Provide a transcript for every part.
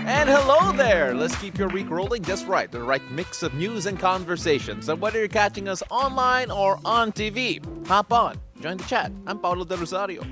And hello there! Let's keep your week rolling just right, the right mix of news and conversation. So whether you're catching us online or on TV, hop on, join the chat. I'm Paolo de Rosario.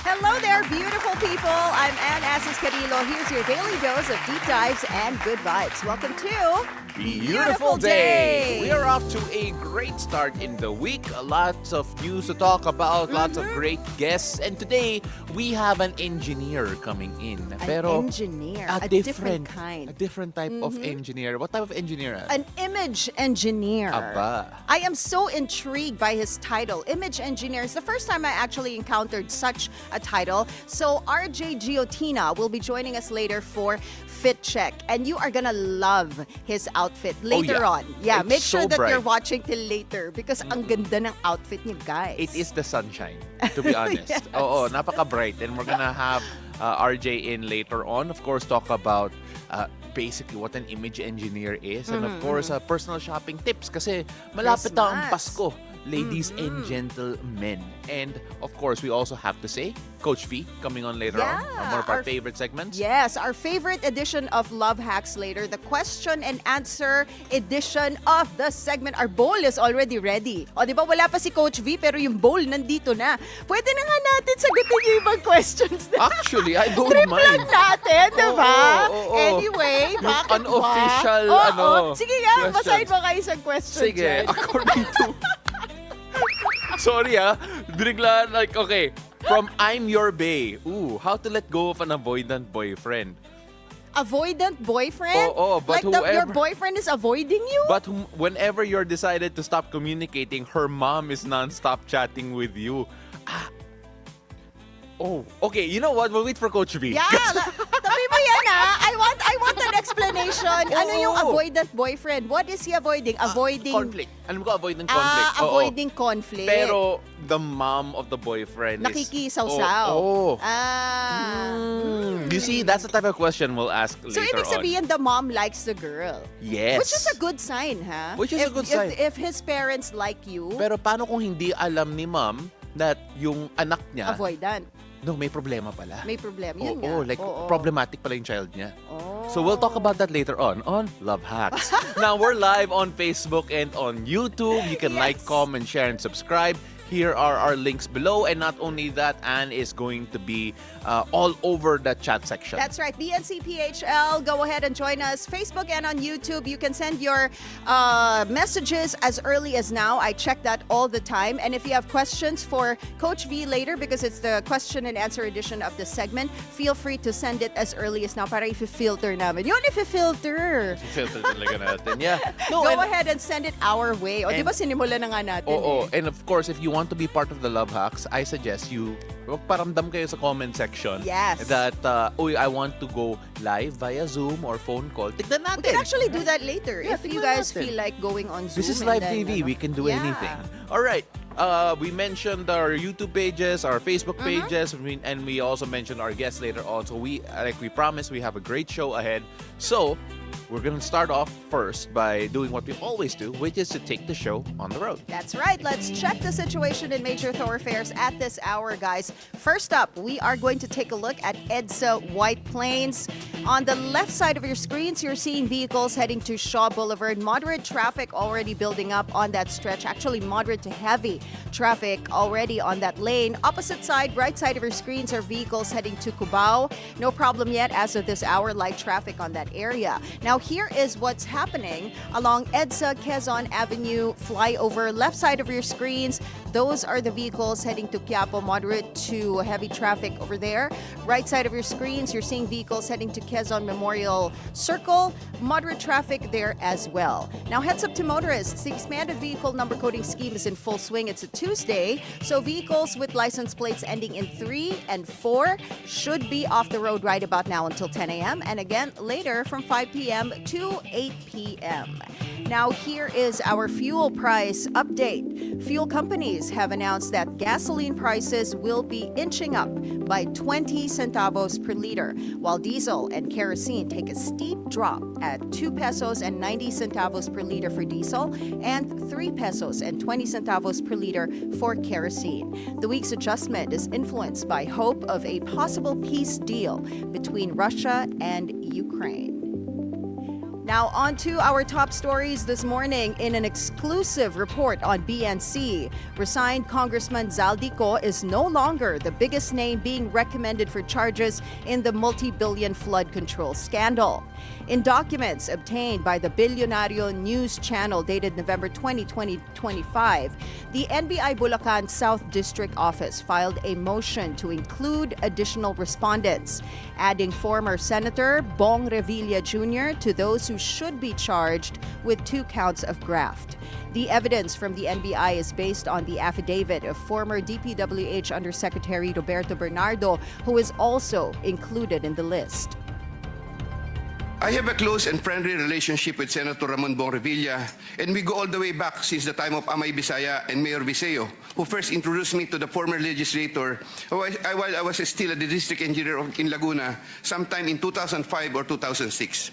Hello there, beautiful people. I'm Asis-Carilo. Here's your daily dose of deep dives and good vibes. Welcome to Beautiful day! We are off to a great start in the week. Lots of news to talk about, lots of great guests. And today, we have an engineer coming in. Engineer, a different kind. A different type of engineer. What type of engineer? An image engineer. Aba. I am so intrigued by his title, image engineer. It's the first time I actually encountered such a title. So RJ Geotina will be joining us later for Fit Check. And you are gonna love his outfit later on. Yeah, It's make sure so that bright. you're watching till later because ang ganda ng outfit niya, guys. It is the sunshine, to be honest. Yes. Oo, napaka-bright. And we're gonna have RJ in later on. Of course, talk about basically what an image engineer is. And of course, personal shopping tips kasi malapit na ang Christmas. Pasko. Ladies and gentlemen. And of course, we also have to say, Coach V coming on later on. One of our favorite segments. Yes, our favorite edition of Love Hacks later, the question and answer edition of the segment. Our bowl is already ready. O, di ba wala pa si Coach V pero yung bowl nandito na. Pwede na nga natin sagutin yung ibang questions na. Actually, I don't Trip mind. lang natin, di ba? Oo. Anyway, Yung bakit unofficial, ba? ano, Sige nga, questions. basahin mo kayo isang question Sige, dyan. according to... Sorry bigla okay. From I'm Your Bae. Ooh, how to let go of an avoidant boyfriend. Avoidant boyfriend? Oo, but like your whoever- boyfriend is avoiding you? But whenever you're decided to stop communicating, her mom is non-stop chatting with you. Oh, okay. You know what? We'll wait for Coach V. Yeah, tabi mo yan I want an explanation. Ano yung avoidant boyfriend? What is he avoiding? Avoiding Conflict. Alam ko, avoidant conflict. Oo. avoiding conflict. Pero the mom of the boyfriend Nakikisaw-saw. Oh. You see, that's the type of question we'll ask So, later ibig on. sabihin, the mom likes the girl. Yes. Which is a good sign, ha? Which is a good sign. If his parents like you, Pero paano kung hindi alam ni mom that yung anak niya, avoidant. no, may problema pala. May problem. Yun Oo, nga. like Oo. problematic pala yung child niya. Oh. So we'll talk about that later on Love Hacks. Now, we're live on Facebook and on YouTube. You can like, Yes. comment, share, and subscribe. Here are our links below. And not only that, Anne is going to be all over the chat section. That's right. BNCPHL. Go ahead and join us. Facebook and on YouTube. You can send your messages as early as now. I check that all the time. And if you have questions for Coach V later, because it's the question and answer edition of the segment, feel free to send it as early as now para i-filter namin. Yun, i-filter. Filter talaga natin. Yeah. No, Go and- ahead and send it our way. O, di ba sinimula na nga natin Oo. eh. And of course, if you want to be part of the Love Hacks, I suggest you magparamdam kayo sa comment section Yes. that, I want to go live via Zoom or phone call. Tignan natin. We can actually do that later Yeah, if you tingnan guys natin. feel like going on Zoom. This is and live then, TV. We can do Yeah. anything. All right. We mentioned our YouTube pages, our Facebook pages, and we also mentioned our guests later on. So like we promised, we have a great show ahead. So we're going to start off first by doing what we always do, which is to take the show on the road. That's right. Let's check the situation in major thoroughfares at this hour, guys. First up, we are going to take a look at EDSA White Plains. On the left side of your screens, you're seeing vehicles heading to Shaw Boulevard. Moderate traffic already building up on that stretch. Actually, moderate to heavy traffic already on that lane. Opposite side, right side of your screens are vehicles heading to Cubao. No problem yet as of this hour, light traffic on that area. Now, here is what's happening along EDSA Quezon Avenue flyover. Left side of your screens, those are the vehicles heading to Quiapo, moderate to heavy traffic over there. Right side of your screens, you're seeing vehicles heading to Quezon Memorial Circle, moderate traffic there as well. Now, heads up to motorists. The expanded vehicle number coding scheme is in full swing. It's a Tuesday, so vehicles with license plates ending in 3 and 4 should be off the road right about now until 10 a.m. and again later from 5 p.m. to 8 p.m. Now, here is our fuel price update. Fuel companies authorities have announced that gasoline prices will be inching up by 20 centavos per liter, while diesel and kerosene take a steep drop at 2 pesos and 90 centavos per liter for diesel and 3 pesos and 20 centavos per liter for kerosene. The week's adjustment is influenced by hope of a possible peace deal between Russia and Ukraine. Now, on to our top stories this morning. In an exclusive report on BNC, resigned Congressman Zaldico is no longer the biggest name being recommended for charges in the multi-billion flood control scandal. In documents obtained by the Bilyonaryo News Channel dated November 20, 2025, the NBI Bulacan South District Office filed a motion to include additional respondents, adding former Senator Bong Revilla Jr. to those who should be charged with 2 counts of graft. The evidence from the NBI is based on the affidavit of former DPWH Undersecretary Roberto Bernardo, who is also included in the list. I have a close and friendly relationship with Senator Ramon Bong Revilla, and we go all the way back since the time of Amay Bisaya and Mayor Viseo, who first introduced me to the former legislator while I was still a district engineer in Laguna sometime in 2005 or 2006.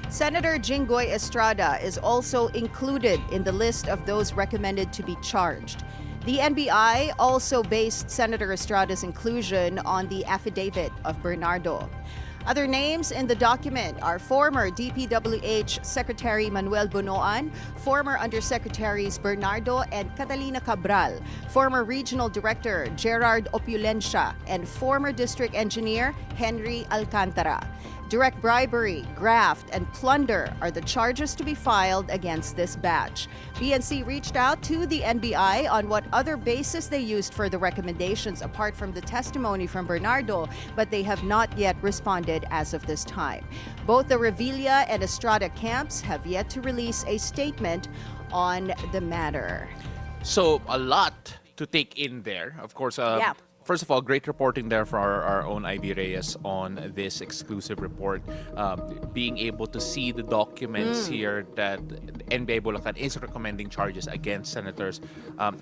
Senator Jinggoy Estrada is also included in the list of those recommended to be charged. The NBI also based Senator Estrada's inclusion on the affidavit of Bernardo. Other names in the document are former DPWH Secretary Manuel Bonoan, former Undersecretaries Bernardo and Catalina Cabral, former Regional Director Gerard Opulencia, and former District Engineer Henry Alcantara. Direct bribery, graft, and plunder are the charges to be filed against this batch. BNC reached out to the NBI on what other basis they used for the recommendations apart from the testimony from Bernardo, but they have not yet responded as of this time. Both the Revilla and Estrada camps have yet to release a statement on the matter. So, a lot to take in there. Of course, first of all, great reporting there for our own Ivy Reyes on this exclusive report. Being able to see the documents here that NBI Bulacan is recommending charges against Senators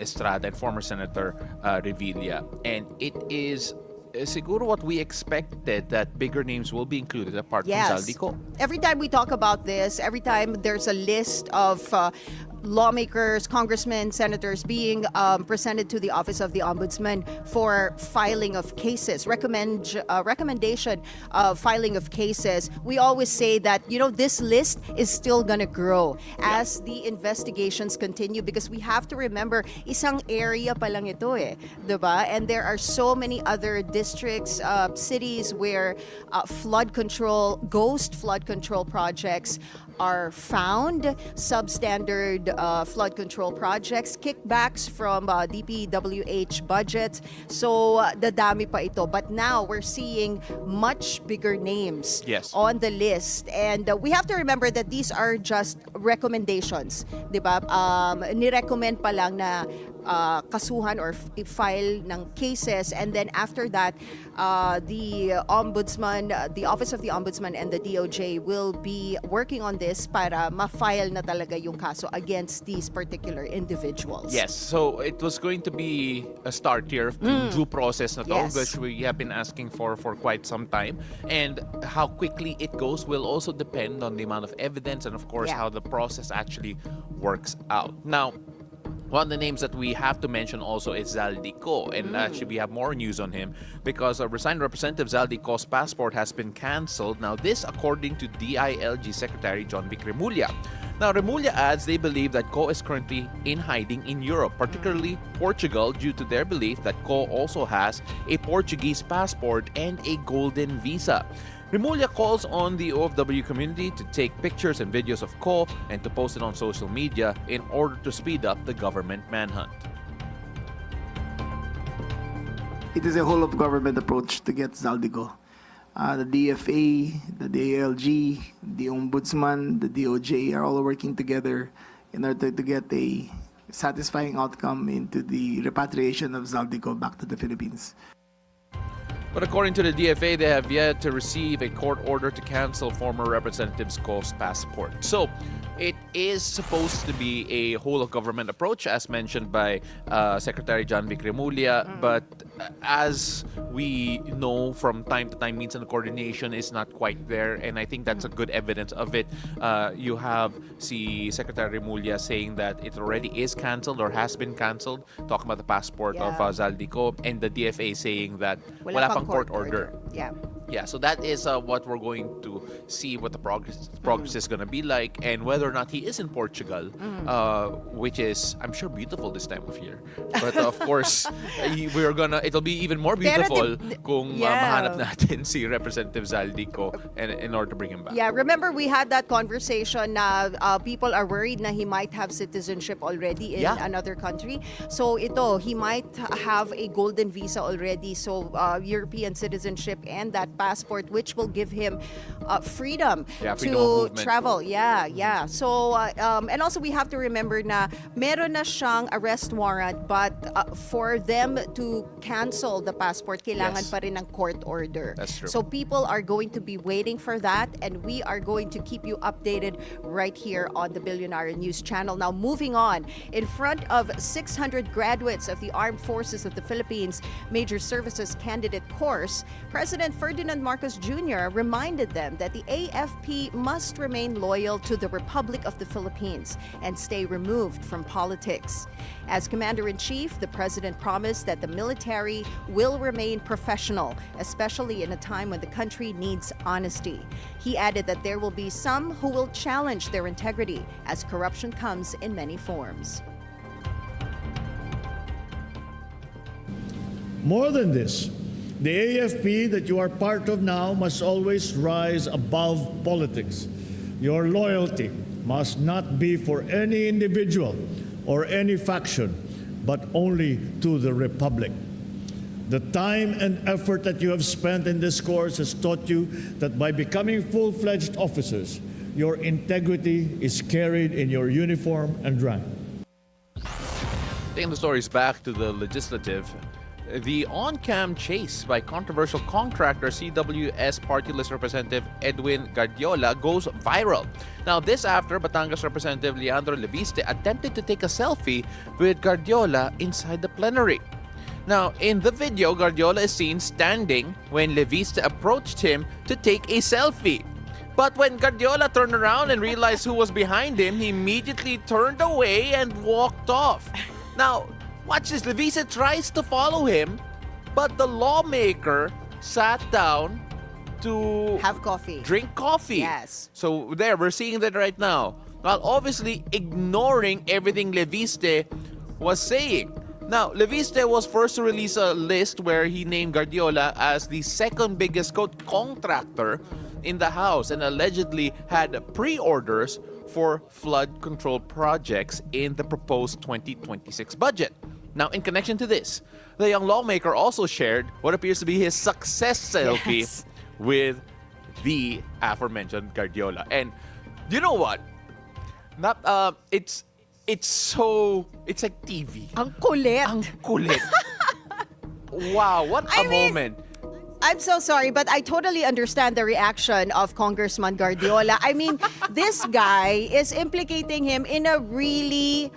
Estrada and former Senator Revilla. And it is siguro what we expected, that bigger names will be included apart from Zaldico. Every time we talk about this, every time there's a list of lawmakers, congressmen, senators being presented to the Office of the Ombudsman for filing of cases, recommendation of filing of cases, we always say that, this list is still gonna grow as the investigations continue, because we have to remember, isang area pa lang ito diba? And there are so many other districts, cities where ghost flood control projects are found, substandard flood control projects, kickbacks from DPWH budgets. So, dadami pa ito. But now, we're seeing much bigger names on the list. And we have to remember that these are just recommendations. Diba? Nirecommend pa lang na kasuhan or file ng cases, and then after that the Ombudsman, the Office of the Ombudsman and the DOJ will be working on this para ma-file na talaga yung kaso against these particular individuals. Yes, so it was going to be a start here of due process na to, which we have been asking for quite some time, and how quickly it goes will also depend on the amount of evidence and of course how the process actually works out. Now, one of the names that we have to mention also is Zaldico, and actually we have more news on him because resigned Representative Zaldico's passport has been cancelled. Now this according to DILG Secretary John Vic Remulla. Now Remulla adds they believe that Co is currently in hiding in Europe, particularly Portugal, due to their belief that Co also has a Portuguese passport and a golden visa. Remulla calls on the OFW community to take pictures and videos of Co and to post it on social media in order to speed up the government manhunt. It is a whole of government approach to get Zaldico. The DFA, the DILG, the Ombudsman, the DOJ are all working together in order to get a satisfying outcome into the repatriation of Zaldico back to the Philippines. But according to the DFA, they have yet to receive a court order to cancel former Representative's ghost passport. So, it is supposed to be a whole-of-government approach, as mentioned by Secretary John Vic Remulla. But as we know from time to time, minsan the coordination is not quite there. And I think that's a good evidence of it. You have Secretary Remulla saying that it already is canceled or has been canceled, talking about the passport of Zaldico, and the DFA saying that wala pang court order. Yeah, so that is what we're going to see what the progress is going to be like, and whether or not he is in Portugal, which is, I'm sure, beautiful this time of year. But of course, it'll be even more beautiful kung mahanap natin si Representative Zaldico in order to bring him back. Yeah, remember we had that conversation na people are worried na he might have citizenship already in another country. So he might have a golden visa already, so European citizenship and that passport, which will give him freedom to travel. So, and also we have to remember na meron na siyang arrest warrant, but for them to cancel the passport, kailangan pa rin ng court order. That's true. So people are going to be waiting for that, and we are going to keep you updated right here on the Bilyonaryo News Channel. Now, moving on, in front of 600 graduates of the Armed Forces of the Philippines Major Services Candidate Course, President Ferdinand Marcos Jr. reminded them that the AFP must remain loyal to the Republic of the Philippines and stay removed from politics. As Commander-in-Chief, the President promised that the military will remain professional, especially in a time when the country needs honesty. He added that there will be some who will challenge their integrity as corruption comes in many forms. More than this, the AFP that you are part of now must always rise above politics. Your loyalty must not be for any individual or any faction, but only to the Republic. The time and effort that you have spent in this course has taught you that by becoming full-fledged officers, your integrity is carried in your uniform and rank. Taking the stories back to the legislative, the on-cam chase by controversial contractor CWS Party List Representative Edwin Guardiola goes viral. Now, this after Batangas Representative Leandro Leviste attempted to take a selfie with Guardiola inside the plenary. Now, in the video, Guardiola is seen standing when Leviste approached him to take a selfie. But when Guardiola turned around and realized who was behind him, he immediately turned away and walked off. Now, watch this. Leviste tries to follow him, but the lawmaker sat down to have coffee. Drink coffee. Yes. So there, we're seeing that right now. While obviously ignoring everything Leviste was saying. Now, Leviste was first to release a list where he named Guardiola as the second biggest contractor in the House and allegedly had pre-orders for flood control projects in the proposed 2026 budget. Now, in connection to this, the young lawmaker also shared what appears to be his success selfie with the aforementioned Guardiola. And you know what? It's like TV. Ang kulit. Ang kulit. Wow, what a moment. I'm so sorry, but I totally understand the reaction of Congressman Guardiola. I mean, this guy is implicating him in a really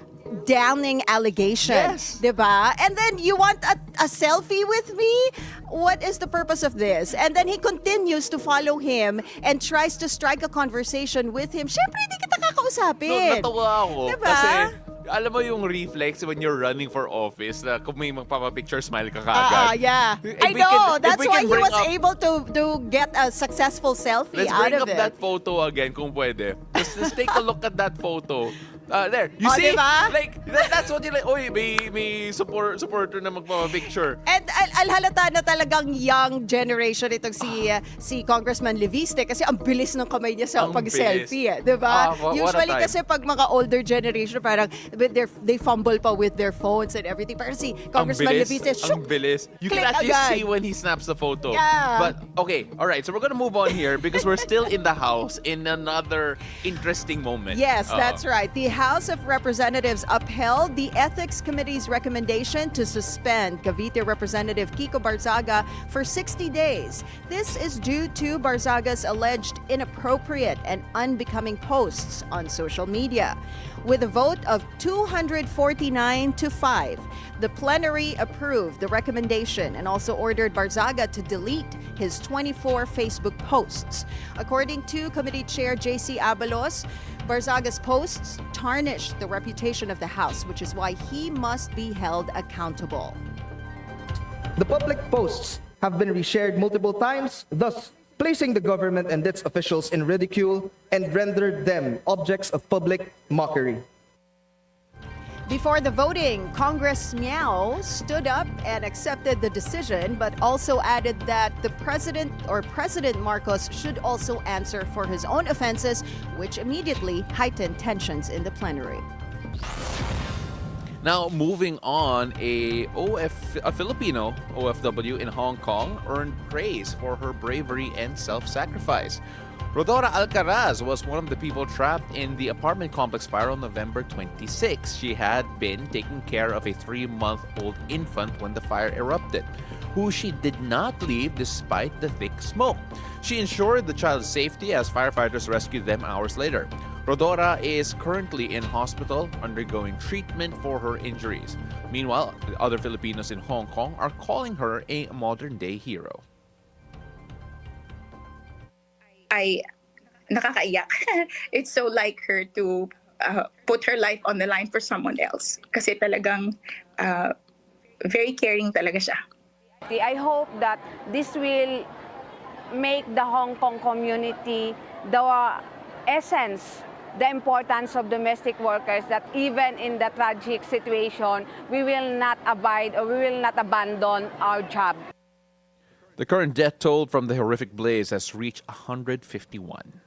damning allegation. Yes. Diba? And then you want a selfie with me? What is the purpose of this? And then he continues to follow him and tries to strike a conversation with him. Siyempre, hindi kita kakausapin. No, natawa ako. Diba? Kasi, alam mo yung reflex when you're running for office na kung may magpapapicture, smile ka kaagad. Yeah. I know. That's why he was able to get a successful selfie out of it. Let's bring up that photo again kung pwede. Just take a look at that photo. There. You see? Diba? Like, that's what you like. Oy, may supporter na magpapapicture. And alhalata na talagang young generation itong si Congressman Leviste kasi ang bilis ng kamay niya sa pag-selfie. Diba? Usually kasi pag mga older generation parang they fumble pa with their phones and everything. Pero si Congressman Leviste, ang bilis. You can actually see when he snaps the photo. Yeah. But, okay, alright. So we're gonna move on here because we're still in the House in another interesting moment. Yes, that's right. The House of Representatives upheld the Ethics Committee's recommendation to suspend Cavite Representative Kiko Barzaga for 60 days. This is due to Barzaga's alleged inappropriate and unbecoming posts on social media. With a vote of 249 to 5, the plenary approved the recommendation and also ordered Barzaga to delete his 24 Facebook posts. According to Committee Chair J.C. Abalos, Barzaga's posts tarnished the reputation of the House, which is why he must be held accountable. The public posts have been reshared multiple times, thus placing the government and its officials in ridicule and rendered them objects of public mockery. Before the voting, Congress Meow stood up and accepted the decision, but also added that the President Marcos should also answer for his own offenses, which immediately heightened tensions in the plenary. Now, moving on, a Filipino OFW in Hong Kong earned praise for her bravery and self-sacrifice. Rodora Alcaraz was one of the people trapped in the apartment complex fire on November 26. She had been taking care of a 3-month-old infant when the fire erupted, who she did not leave despite the thick smoke. She ensured the child's safety as firefighters rescued them hours later. Rodora is currently in hospital undergoing treatment for her injuries. Meanwhile, other Filipinos in Hong Kong are calling her a modern-day hero. Nakakaiyak. It's so like her to put her life on the line for someone else. Kasi talagang very caring talaga siya. I hope that this will make the Hong Kong community the essence, the importance of domestic workers, that even in the tragic situation, we will not abide or we will not abandon our job. The current death toll from the horrific blaze has reached 151.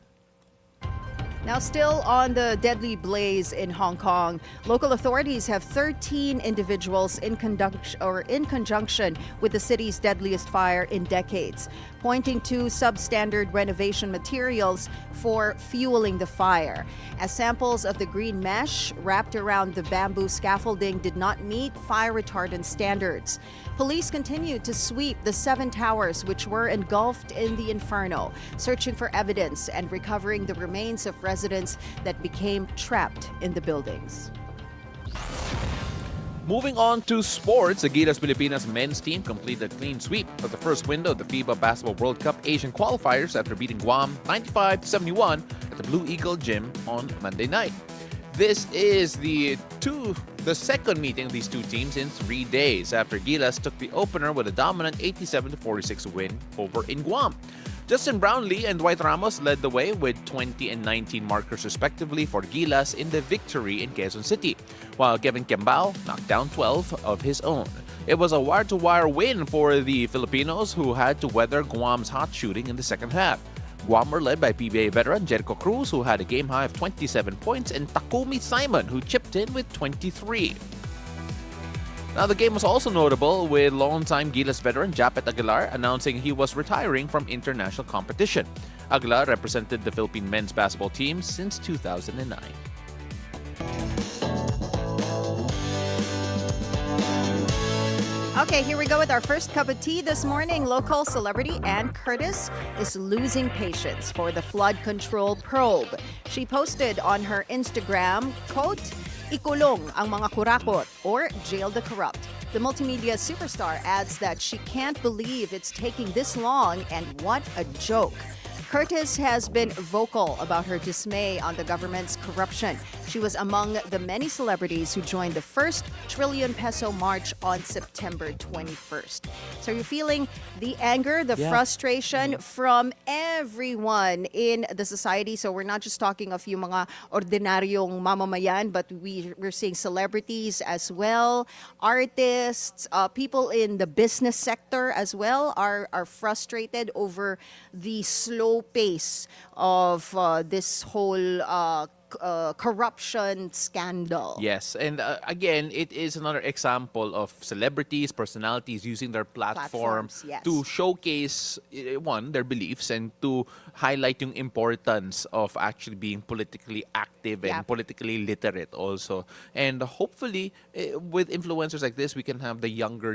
Now, still on the deadly blaze in Hong Kong, local authorities have 13 individuals in conjunction with the city's deadliest fire in decades, pointing to substandard renovation materials for fueling the fire. As samples of the green mesh wrapped around the bamboo scaffolding did not meet fire retardant standards. Police continued to sweep the 7 towers which were engulfed in the inferno, searching for evidence and recovering the remains of residents that became trapped in the buildings. Moving on to sports, the Gilas Pilipinas men's team completed a clean sweep of the first window of the FIBA Basketball World Cup Asian qualifiers after beating Guam 95-71 at the Blue Eagle Gym on Monday night. This is the second meeting of these two teams in 3 days after Gilas took the opener with a dominant 87-46 win over in Guam. Justin Brownlee and Dwight Ramos led the way with 20 and 19 markers respectively for Gilas in the victory in Quezon City, while Kevin Kembao knocked down 12 of his own. It was a wire-to-wire win for the Filipinos, who had to weather Guam's hot shooting in the second half. Guam were led by PBA veteran Jericho Cruz, who had a game high of 27 points, and Takumi Simon, who chipped in with 23. Now, the game was also notable with longtime Gilas veteran Japet Aguilar announcing he was retiring from international competition. Aguilar represented the Philippine men's basketball team since 2009. Okay, here we go with our first cup of tea this morning. Local celebrity Ann Curtis is losing patience for the flood control probe. She posted on her Instagram, quote, "Ikulong ang mga kurakot," or jail the corrupt. The multimedia superstar adds that she can't believe it's taking this long, and what a joke. Curtis has been vocal about her dismay on the government's corruption. She was among the many celebrities who joined the first trillion peso march on September 21st. So you're feeling the anger, the frustration from everyone in the society. So we're not just talking of yung mga ordinaryong mamamayan, but we're seeing celebrities as well, artists, people in the business sector as well are frustrated over the slow pace of this whole corruption scandal. Yes, and again, it is another example of celebrities, personalities using their platform Platforms, yes. to showcase, one, their beliefs, and to highlight yung importance of actually being politically active and Yep. politically literate also. And hopefully, with influencers like this, we can have the younger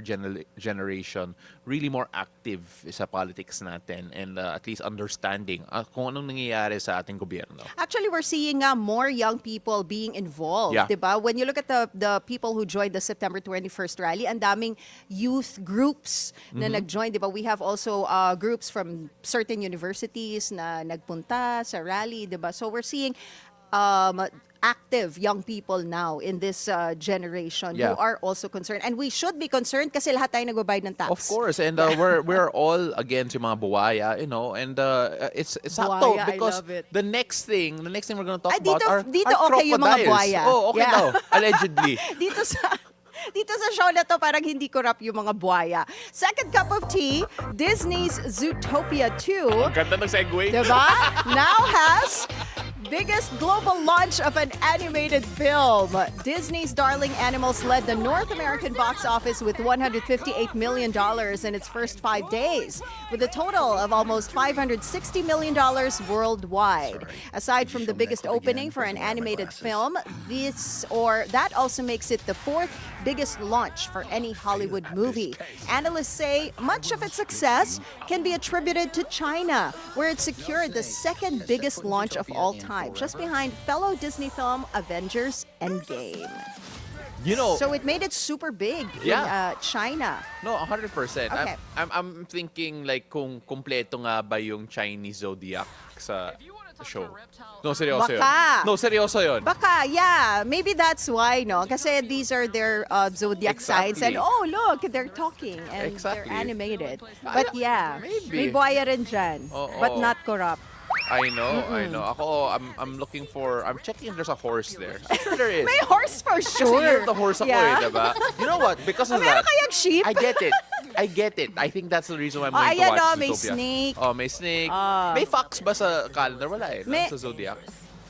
generation really more active sa politics natin and at least understanding kung anong nangyayari sa ating gobyerno. Actually, we're seeing more young people being involved, Yeah. diba? When you look at the people who joined the September 21st rally, ang daming youth groups na nag-join, diba? We have also groups from certain universities na nagpunta sa rally, diba? So we're seeing active young people now in this generation Yeah. who are also concerned. And we should be concerned kasi lahat tayo nagbabayad ng tax. Of course, and we're all against yung mga buwaya, you know, and it's sakto Buwaya, I because love it. the next thing we're going to talk Ay, dito- about are dito are okay yung mga crocodiles. buwaya. Oh, okay Yeah. daw, allegedly. Dito sa show na to, parang hindi corrupt yung mga buhaya. Second cup of tea, Disney's Zootopia 2, Ganda ng segue. diba? Now has biggest global launch of an animated film. Disney's Darling Animals led the North American box office with $158 million in its first 5 days, with a total of almost $560 million worldwide. Aside from the biggest opening for an animated film, that also makes it the fourth biggest launch for any Hollywood movie. Analysts say much of its success can be attributed to China, where it secured the second biggest launch of all time, just behind fellow Disney film Avengers Endgame. You know, So it made it super big Yeah. in China. no, 100%. Okay. I'm thinking like kung kumpleto nga ba yung Chinese zodiac sa show. No, seryoso yun. Baka. No, seryoso yun. Baka, yeah. Maybe that's why, no? Kasi these are their zodiac signs. And, Exactly. oh, look, they're talking. And Exactly. they're animated. But yeah, Maybe. may buhaya rin dyan. Oo. But not corrupt. I know. Ako, I'm checking if there's a horse there. I'm sure there is. May horse for Kasi sure. you're the horse ako Yeah. diba? You know what? Because of Meron that, kayang sheep? I get it. I think that's the reason why I'm Oh, going to ayan, watch oh, may Zootopia. snake. Oh, may snake. May fox ba sa calendar? Wala eh. May- Sa zodiac.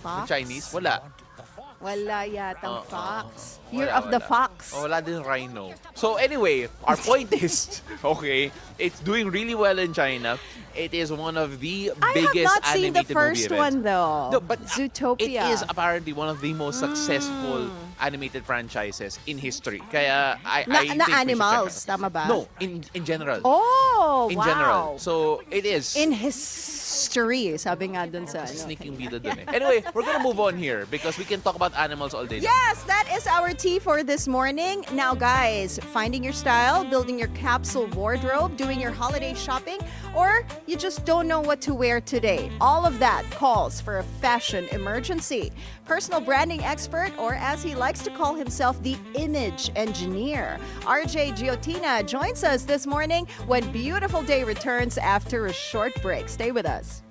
Fox? Sa Chinese? Wala. Wala yatang fox. Year Wala, of the wala. fox. Oh, wala din rhino. So anyway, our point is, okay, it's doing really well in China. It is one of the I biggest have not seen the animated first movie events. one though. No, but Zootopia. it is apparently one of the most successful animated franchises in history. Kaya I na think we should check animals, it. tama ba? No, in general. Oh, in wow. general. So it is. In history, sabi nga dun sa ano. Sneaking bida dun eh. Anyway, we're gonna move on here because we can talk about animals all day long. Yes, that is our tea for this morning. Now, guys, finding your style, building your capsule wardrobe, doing your holiday shopping, or you just don't know what to wear today. All of that calls for a fashion emergency. Personal branding expert, or as he likes to call himself, the image engineer, RJ Geotina joins us this morning when Beautiful Day returns after a short break. Stay with us.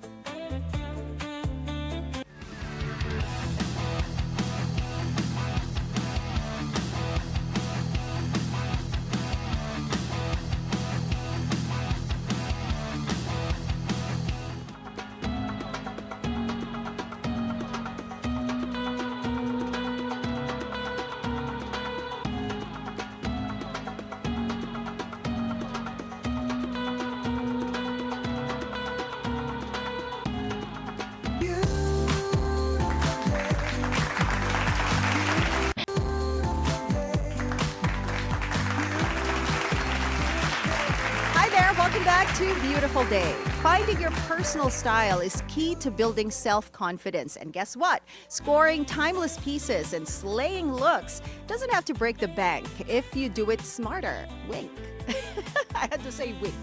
Hi there, welcome back to Beautiful Day. Finding your personal style is key to building self-confidence. And guess what? Scoring timeless pieces and slaying looks doesn't have to break the bank if you do it smarter. Wink. I had to say wink.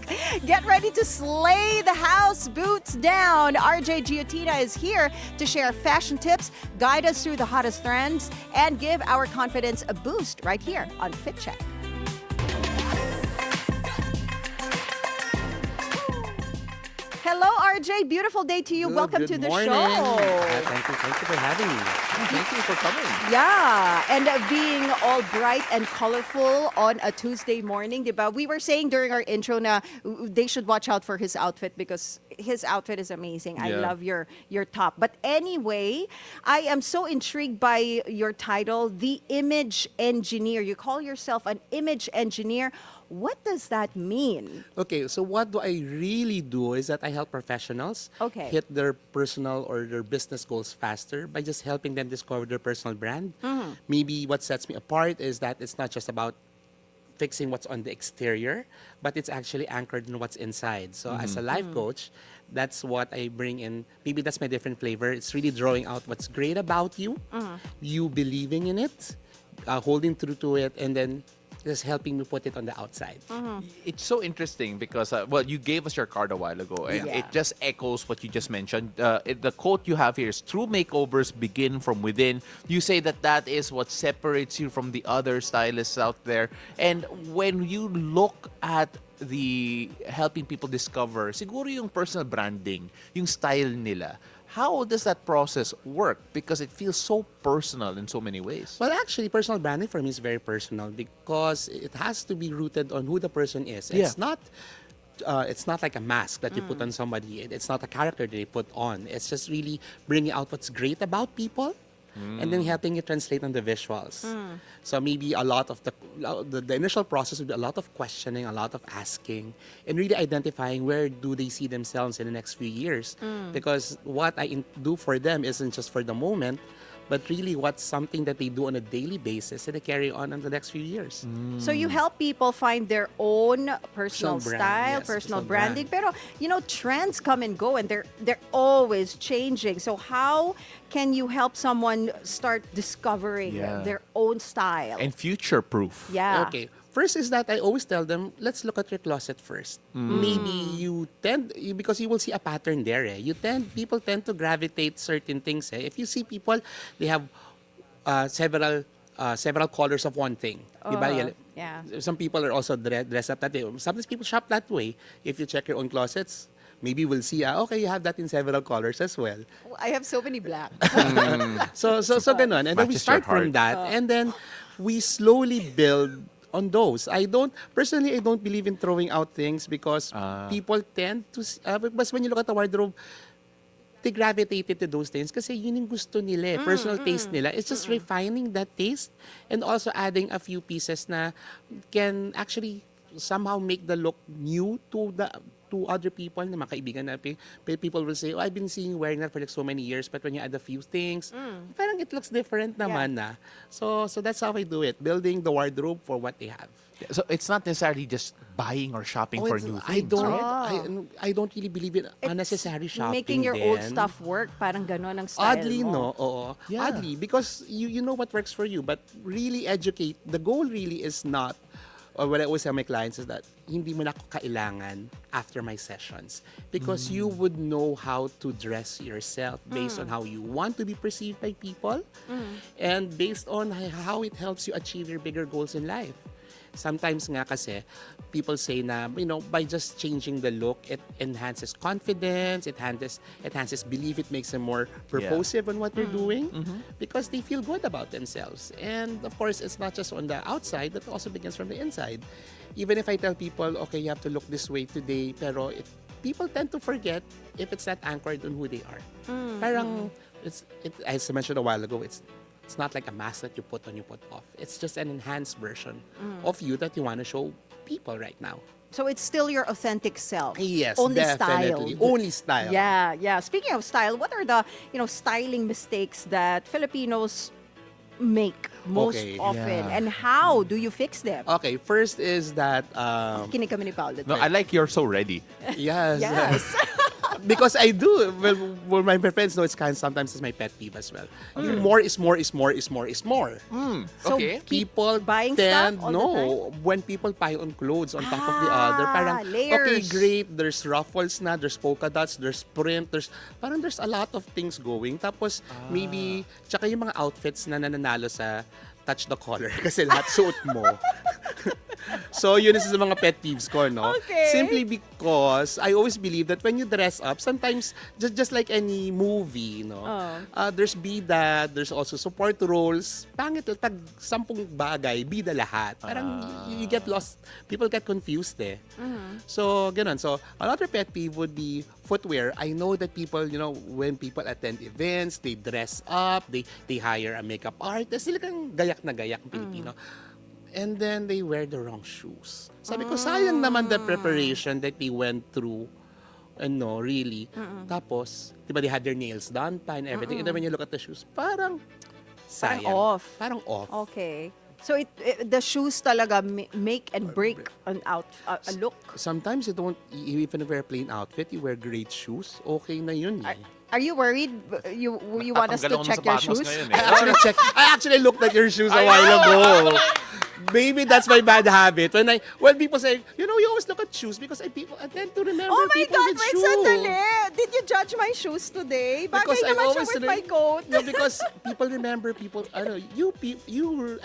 Get ready to slay the house, boots down. RJ Geotina is here to share fashion tips, guide us through the hottest trends, and give our confidence a boost right here on Fit Check. Hello, RJ. Beautiful day to you. Good, Welcome good to the morning. show. Thank you for having me. Thank you for coming. Yeah, and being all bright and colorful on a Tuesday morning, diba? We were saying during our intro na they should watch out for his outfit because his outfit is amazing. I Yeah. love your top. But anyway, I am so intrigued by your title, The Image Engineer. You call yourself an image engineer. What does that mean? Okay, so what do I really do is that I help professionals Okay. hit their personal or their business goals faster by just helping them discover their personal brand. Maybe what sets me apart is that it's not just about fixing what's on the exterior, but it's actually anchored in what's inside. So as a life coach, that's what I bring in. Maybe that's my different flavor. It's really drawing out what's great about you, you believing in it, holding true to it, and then just helping me put it on the outside. It's so interesting because, well, you gave us your card a while ago, and Yeah. it just echoes what you just mentioned. The quote you have here is, true makeovers begin from within. You say that is what separates you from the other stylists out there. And when you look at the helping people discover, siguro yung personal branding, yung style nila, how does that process work? Because it feels so personal in so many ways. Well, actually, personal branding for me is very personal because it has to be rooted on who the person is. Yeah. It's not like a mask that you put on somebody. It's not a character that you put on. It's just really bringing out what's great about people and then helping you translate on the visuals. So maybe a lot of the initial process would be a lot of questioning, a lot of asking, and really identifying where do they see themselves in the next few years. Because what I do for them isn't just for the moment, but really what's something that they do on a daily basis that they carry on in the next few years. So you help people find their own personal Personal brand, style, yes, personal personal branding. brand. Pero you know, trends come and go, and they're always changing. So how can you help someone start discovering Yeah. their own style? And future-proof. yeah. Okay. First is that I always tell them, let's look at your closet first. Maybe because you will see a pattern there. People tend to gravitate certain things. If you see people, they have several colors of one thing. Diba? Yeah. Some people are also dressed up that way. Sometimes people shop that way. If you check your own closets, maybe we'll see, okay, you have that in several colors as well. I have so many black. So ganun. And then we Matches your start from heart. that. And then we slowly build on those. I don't believe in throwing out things because people tend to, because when you look at the wardrobe, they gravitated to those things kasi yun yung gusto nila, personal taste nila. It's just refining that taste and also adding a few pieces na can actually somehow make the look new to other people na mga kaibigan na people will say, oh, I've been seeing you wearing that for like so many years, but when you add a few things, parang it looks different naman na. So that's how I do it, building the wardrobe for what they have. So it's not necessarily just buying or shopping for new things, right? I don't really believe in unnecessary shopping. Making your old din. stuff work, parang ganon ang style Oddly, mo. no? Oo. Yeah. Oddly, because you know what works for you, but really educate. The goal really is not, or what I always tell my clients is that hindi mo na ako kailangan after my sessions because you would know how to dress yourself based on how you want to be perceived by people and based on how it helps you achieve your bigger goals in life. Sometimes nga kasi, people say na, by just changing the look, it enhances confidence, it enhances belief, it makes them more purposive on what they're doing because they feel good about themselves. And of course, it's not just on the outside, but it also begins from the inside. Even if I tell people, okay, you have to look this way today, pero people tend to forget if it's not anchored on who they are. Parang, as I mentioned a while ago, it's not like a mask that you put on, you put off. It's just an enhanced version of you that you want to show people right now. So it's still your authentic self. Yes, Only definitely. styled. Only style. Yeah. Speaking of style, what are the styling mistakes that Filipinos make most Okay. often, Yeah. and how do you fix them? Okay, first is that Kinig kami ni Paolo. No, I like you're so ready. yes. Yes. Because I do. Well, my friends know it's sometimes it's my pet peeve as well. Yung more is more is more is more is more. So Okay. keep People buying tend stuff all the time? when people pile on clothes on top of the other, parang okay, layers. great, there's ruffles na, there's polka dots, there's print, there's a lot of things going. Tapos maybe tsaka yung mga outfits na nananalo sa touch the collar kasi lahat suot mo. So, yun is sa mga pet peeves ko, no? Okay. Simply because I always believe that when you dress up, sometimes, just like any movie, no? There's bida, there's also support roles. Pangit, pag 10 bagay, bida lahat. Parang you get lost. People get confused eh. So, ganun. So, another pet peeve would be footwear. I know that people, when people attend events, they dress up, they hire a makeup artist, sila kang gayak na gayak ng Pilipino. And then they wear the wrong shoes. Sabi ko, sayang naman the preparation that they went through. Really. Tapos, di ba, they had their nails done pa and everything. And then when you look at the shoes, parang sayang. Parang off. Okay. So the shoes talaga make and break a look. Sometimes you don't even wear a plain outfit, you wear great shoes. Okay na yun eh. Are you worried? You want us to check your shoes? I actually looked at your shoes a while ago. Maybe that's my bad habit. When people say, you always look at shoes because I tend to remember Oh my people God, with wait, shoes. sandali. Did you judge my shoes today? Bagay naman siya with my coat. No, because people remember people. I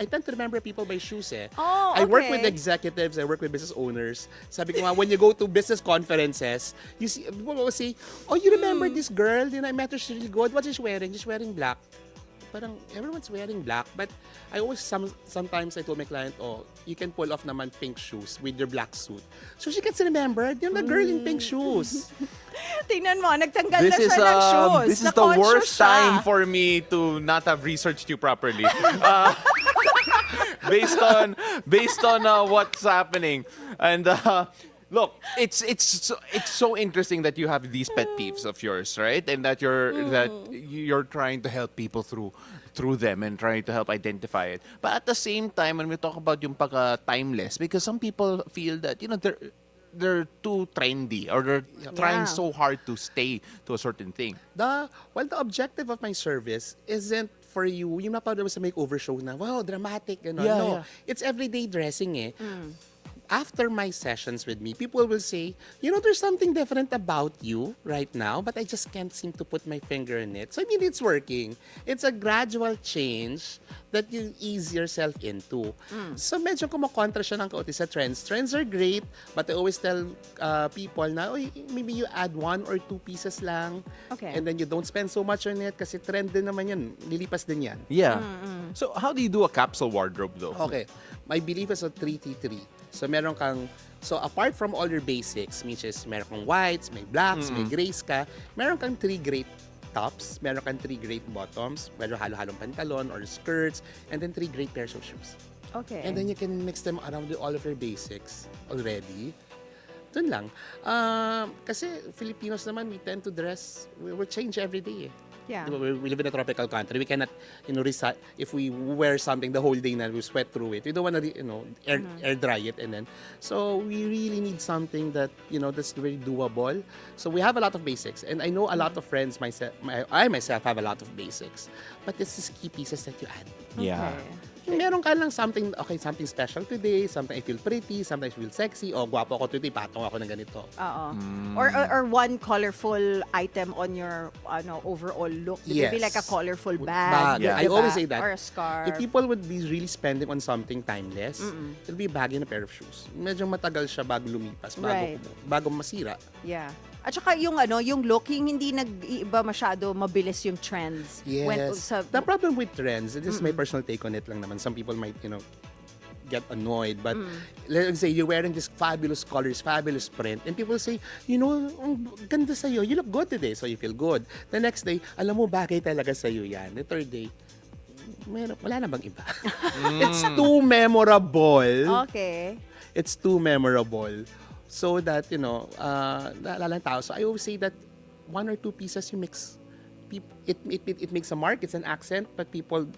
tend to remember people by shoes eh. Oh, I work okay. with executives, I work with business owners. Sabi ko nga, when you go to business conferences, you see, people will say, oh, you remember this girl? I met her, she's really good. What is she wearing? She's wearing black. Parang everyone's wearing black, but I always sometimes I told my client, oh, you can pull off naman pink shoes with your black suit. So she gets remembered, the girl in pink shoes. Tingnan mo, nagtanggal na siya ng shoes. This is the worst time for me to not have researched you properly. Based on what's happening. And look, it's so interesting that you have these pet peeves of yours, right? And that you're trying to help people through them and trying to help identify it. But at the same time, when we talk about yung timeless, because some people feel that they're too trendy or they're trying so hard to stay to a certain thing. The objective of my service isn't for you, yung napadaw sa makeover show na, wow, dramatic, no. It's everyday dressing eh. After my sessions with me, people will say, there's something different about you right now, but I just can't seem to put my finger in it. So, it's working. It's a gradual change that you ease yourself into. So, medyo kumakontra siya ng kaunti sa trends. Trends are great, but I always tell people na, maybe you add 1 or 2 pieces lang. Okay. And then you don't spend so much on it kasi trend din naman yan. Lilipas din yan. Yeah. So, how do you do a capsule wardrobe though? Okay. My belief is a 3T3. So, apart from all your basics, which is meron kang whites, may blacks, may grays ka, meron kang 3 great tops, meron kang 3 great bottoms, meron halo-halong pantalon or skirts, and then 3 great pairs of shoes. Okay. And then you can mix them around with all of your basics already. Dun lang. Kasi Filipinos naman, we tend to dress, we change every day eh. Yeah. We live in a tropical country. We cannot, if we wear something the whole day na we sweat through it. We don't want to, air dry it and then. So we really need something that, that's very doable. So we have a lot of basics. And I know a lot of friends, I myself have a lot of basics. But it's these key pieces that you add. Yeah. Meron ka lang something special today, something I feel pretty, sometimes I feel sexy, gwapo ako today, patong ako ng ganito. Oo. Or one colorful item on your overall look. It would be like a colorful bag. Yeah. I always say that. Or a scarf. If people would be really spending on something timeless, it'll be a bag and a pair of shoes. Medyo matagal siya bago lumipas, bago masira. Yeah. At saka yung look, yung hindi nag-iiba masyado mabilis yung trends. Yes. The problem with trends, this is my personal take on it lang naman. Some people might, get annoyed. But let's say you're wearing this fabulous colors, fabulous print, and people say, ang ganda sa'yo, you look good today, so you feel good. The next day, alam mo, bagay talaga sa'yo yan. The third day, wala na bang iba? It's too memorable. Okay. It's too memorable. So that, naalala ng tao. So I always say that 1 or 2 pieces you mix. It makes a mark, it's an accent, but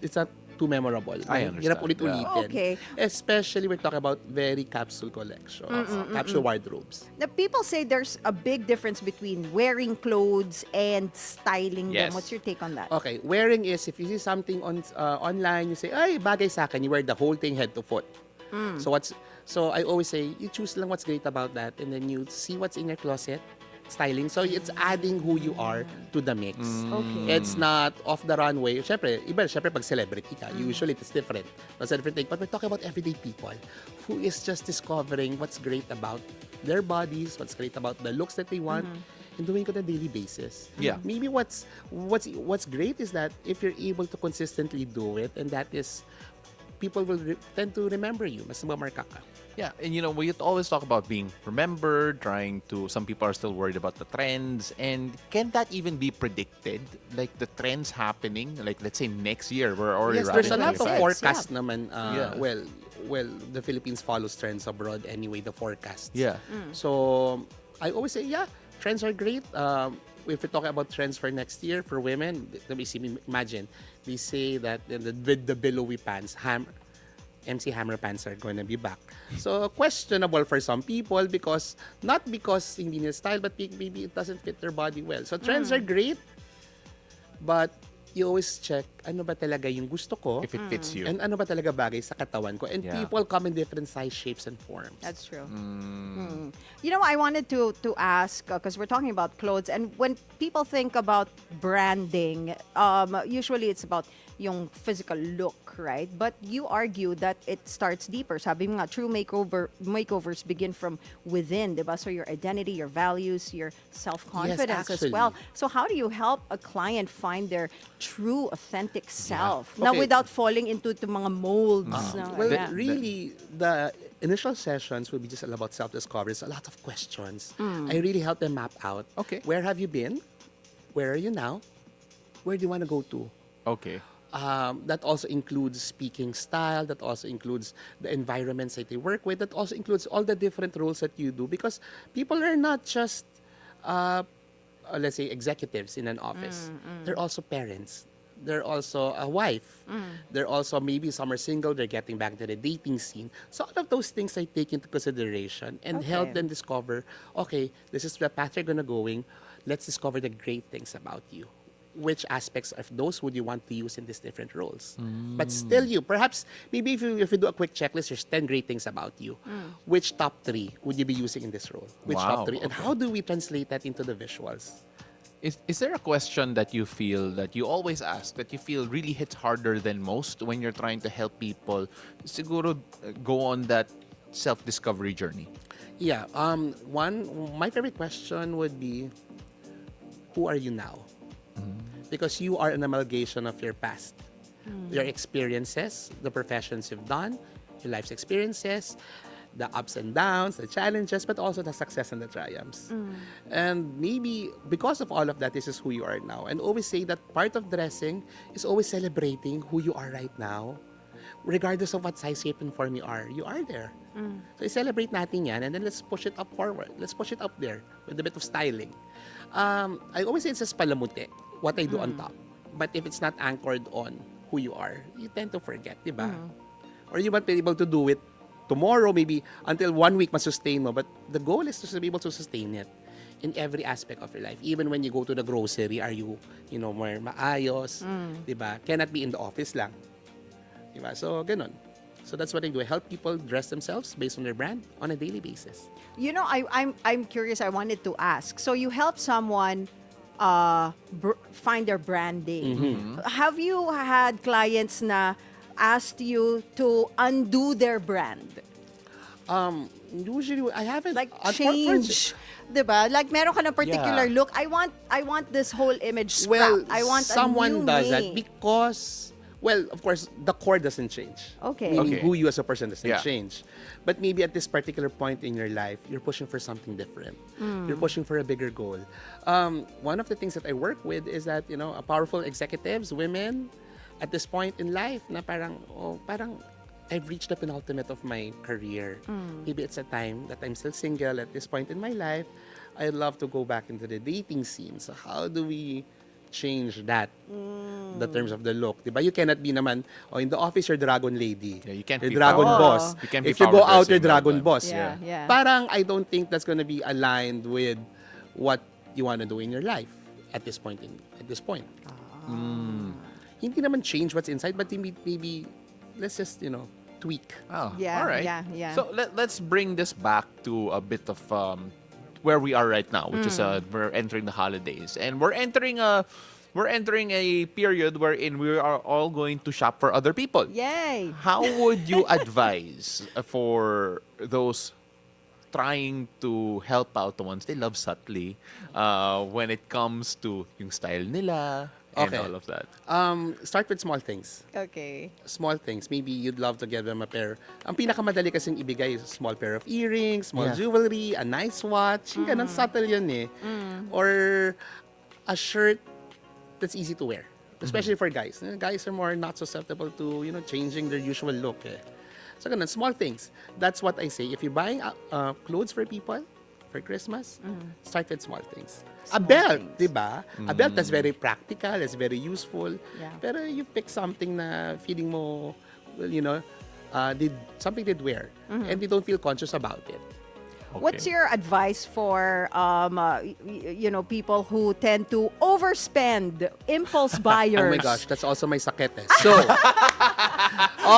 it's not too memorable. I understand. Hirap ulit-ulitin. Okay. Especially we're talking about very capsule collections, capsule wardrobes. Now, people say there's a big difference between wearing clothes and styling them. Yes. What's your take on that? Okay, wearing is if you see something online, you say, ay, bagay sa akin, you wear the whole thing head to foot. So I always say, you choose lang what's great about that and then you see what's in your closet styling. So it's adding who you are to the mix. Okay. It's not off the runway. Syempre, pag celebrity ka, usually it's different. It's a different thing. But we're talking about everyday people who is just discovering what's great about their bodies, what's great about the looks that they want, and doing it on a daily basis. Yeah. Maybe what's great is that if you're able to consistently do it, and that is, people will tend to remember you. Mas mamarka ka. Yeah, and we always talk about being remembered, some people are still worried about the trends, and can that even be predicted? Like the trends happening, like let's say next year, we're already Yes, there's a lot of 25. forecast naman. Yeah. Well, the Philippines follows trends abroad anyway, the forecasts. Yeah. So, I always say, yeah, trends are great. If we're talking about trends for next year, for women, let me see, imagine, they say that with the billowy pants, MC Hammer pants are going to be back. So, questionable for some people not because hindi nila style, but maybe it doesn't fit their body well. So, trends are great, but you always check, ano ba talaga yung gusto ko? If it fits you. And ano ba talaga bagay sa katawan ko? And Yeah. people come in different size, shapes, and forms. That's true. I wanted to ask, because we're talking about clothes, and when people think about branding, usually it's about yung physical look, right? But you argue that it starts deeper. Sabi mo nga, true makeovers begin from within, diba? So your identity, your values, your self-confidence Yes, as well. actually. So how do you help a client find their true, authentic self? Now, Okay. without falling into the mga molds. No? Well, Yeah. really, the initial sessions will be just all about self-discovery. It's a lot of questions. I really help them map out. Okay. Where have you been? Where are you now? Where do you want to go to? Okay. That also includes speaking style. That also includes the environments that they work with. That also includes all the different roles that you do. Because people are not just, let's say, executives in an office. They're also parents. They're also a wife. They're also, maybe some are single, they're getting back to the dating scene. So all of those things I take into consideration and help Okay. them discover, okay, this is the path you're gonna going. Let's discover the great things about you. Which aspects of those would you want to use in these different roles? But still you, perhaps, maybe if you do a quick checklist, there's 10 great things about you. Which top 3 would you be using in this role? Which Wow, top 3? And okay. how do we translate that into the visuals? Is there a question that you feel that you always ask that you feel really hits harder than most when you're trying to help people siguro go on that self-discovery journey? Yeah, my favorite question would be, who are you now? Because you are an amalgamation of your past, your experiences, the professions you've done, your life's experiences, the ups and downs, the challenges, but also the success and the triumphs. And maybe because of all of that, this is who you are now. And always say that part of dressing is always celebrating who you are right now, regardless of what size, shape, and form you are there. So celebrate natin yan, and then let's push it up forward. Let's push it up there with a bit of styling. I always say it's just palamuti, what I do on top. But if it's not anchored on who you are, you tend to forget, di ba? Or you might be able to do it tomorrow, maybe until 1 week masustain mo. But the goal is to be able to sustain it in every aspect of your life. Even when you go to the grocery, are you more maayos, di ba? Cannot be in the office lang. Di ba? So, ganun. So that's what I do. I help people dress themselves based on their brand on a daily basis. I'm curious. I wanted to ask. So you help someone find their branding. Have you had clients na asked you to undo their brand? Usually, I haven't. Like unfortunately- change, diba? Like meron ka ng particular Yeah. look. I want this whole image scrapped. Well, I want someone a new does me. that because, well, of course, the core doesn't change. Okay. Meaning Okay. who you as a person doesn't Yeah. change. But maybe at this particular point in your life, you're pushing for something different. You're pushing for a bigger goal. One of the things that I work with is that, a powerful executives, women, at this point in life, na parang I've reached the penultimate of my career. Maybe it's a time that I'm still single at this point in my life. I'd love to go back into the dating scene. So how do we change that? The terms of the look. Diba? You cannot be naman, in the office, you're dragon lady. Yeah, you can't You're be dragon power- boss. You can't be If you go power out, you're dressing all dragon the time. boss. Yeah, yeah. Parang I don't think that's gonna be aligned with what you want to do in your life at this point. Hindi naman change what's inside, but maybe let's just, tweak. Oh, Yeah, all right. yeah. So let's bring this back to a bit of where we are right now, which is we're entering the holidays, and we're entering a period wherein we are all going to shop for other people. Yay! How would you advise for those trying to help out the ones they love subtly when it comes to yung style nila and Okay. all of that? Start with small things. Okay. Small things. Maybe you'd love to give them a pair. Ang pinakamadali kasing ibigay is a small pair of earrings, small Yeah. jewelry, a nice watch. Yung ganun, subtle yun eh. Or a shirt that's easy to wear. Especially for guys. Guys are more not susceptible to, changing their usual look eh. So ganun, small things. That's what I say. If you're buying clothes for people, for Christmas, start with small things. A Small belt, things. di ba? A belt that's very practical, that's very useful. Yeah. Pero you pick something na feeling mo, well, something they'd wear. And they don't feel conscious about it. What's your advice for people who tend to overspend, impulse buyers? Oh my gosh, that's also my sakit eh. So,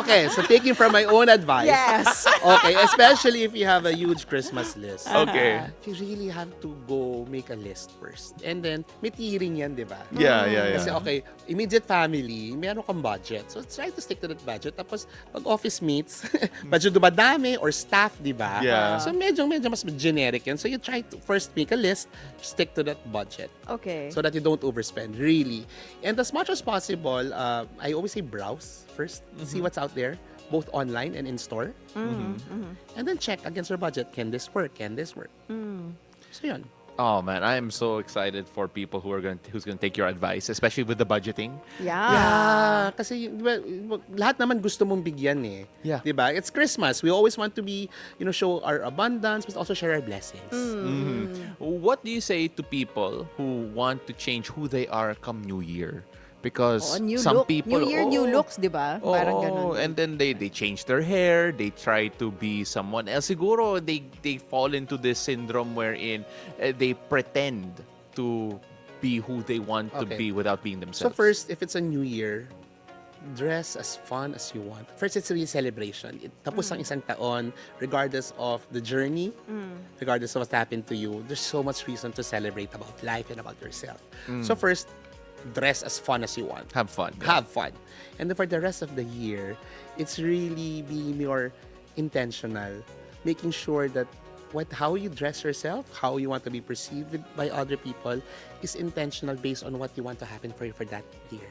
okay, so taking from my own advice. Yes. Okay, especially if you have a huge Christmas list. Okay. You really have to go make a list first. And then, may tiering yan, di ba? Yeah. Kasi okay, immediate family, meron kang budget. So try to stick to that budget. Tapos, pag office mates, budget dumadami or staff, di ba? Yeah. So medyo mas generic yan. So you try to first make a list, stick to that budget. Okay. So that you don't overspend, really. And as much as possible, I always say browse first. See what's out there, both online and in store. And then check against your budget. Can this work? Can this work? So yun. Oh man, I am so excited for people who's gonna take your advice, especially with the budgeting. Yeah. Kasi lahat naman gusto mong bigyan eh. Yeah. 'Di ba? It's Christmas. We always want to be, show our abundance but also share our blessings. What do you say to people who want to change who they are come New Year? Because New some look. people, New Year, new looks, di ba? Parang ganun. and then they change their hair, they try to be someone else. Siguro they fall into this syndrome wherein they pretend to be who they want to Okay. be without being So themselves. first, if it's a new year, dress as fun as you want. First, it's really celebration. Tapos ang isang taon, regardless of the journey, regardless of what's happened to you, there's so much reason to celebrate about life and about yourself. So first, dress as fun as you want. Have fun. Have fun. And then for the rest of the year, it's really being more intentional, making sure that how you dress yourself, how you want to be perceived by other people is intentional based on what you want to happen for you for that year.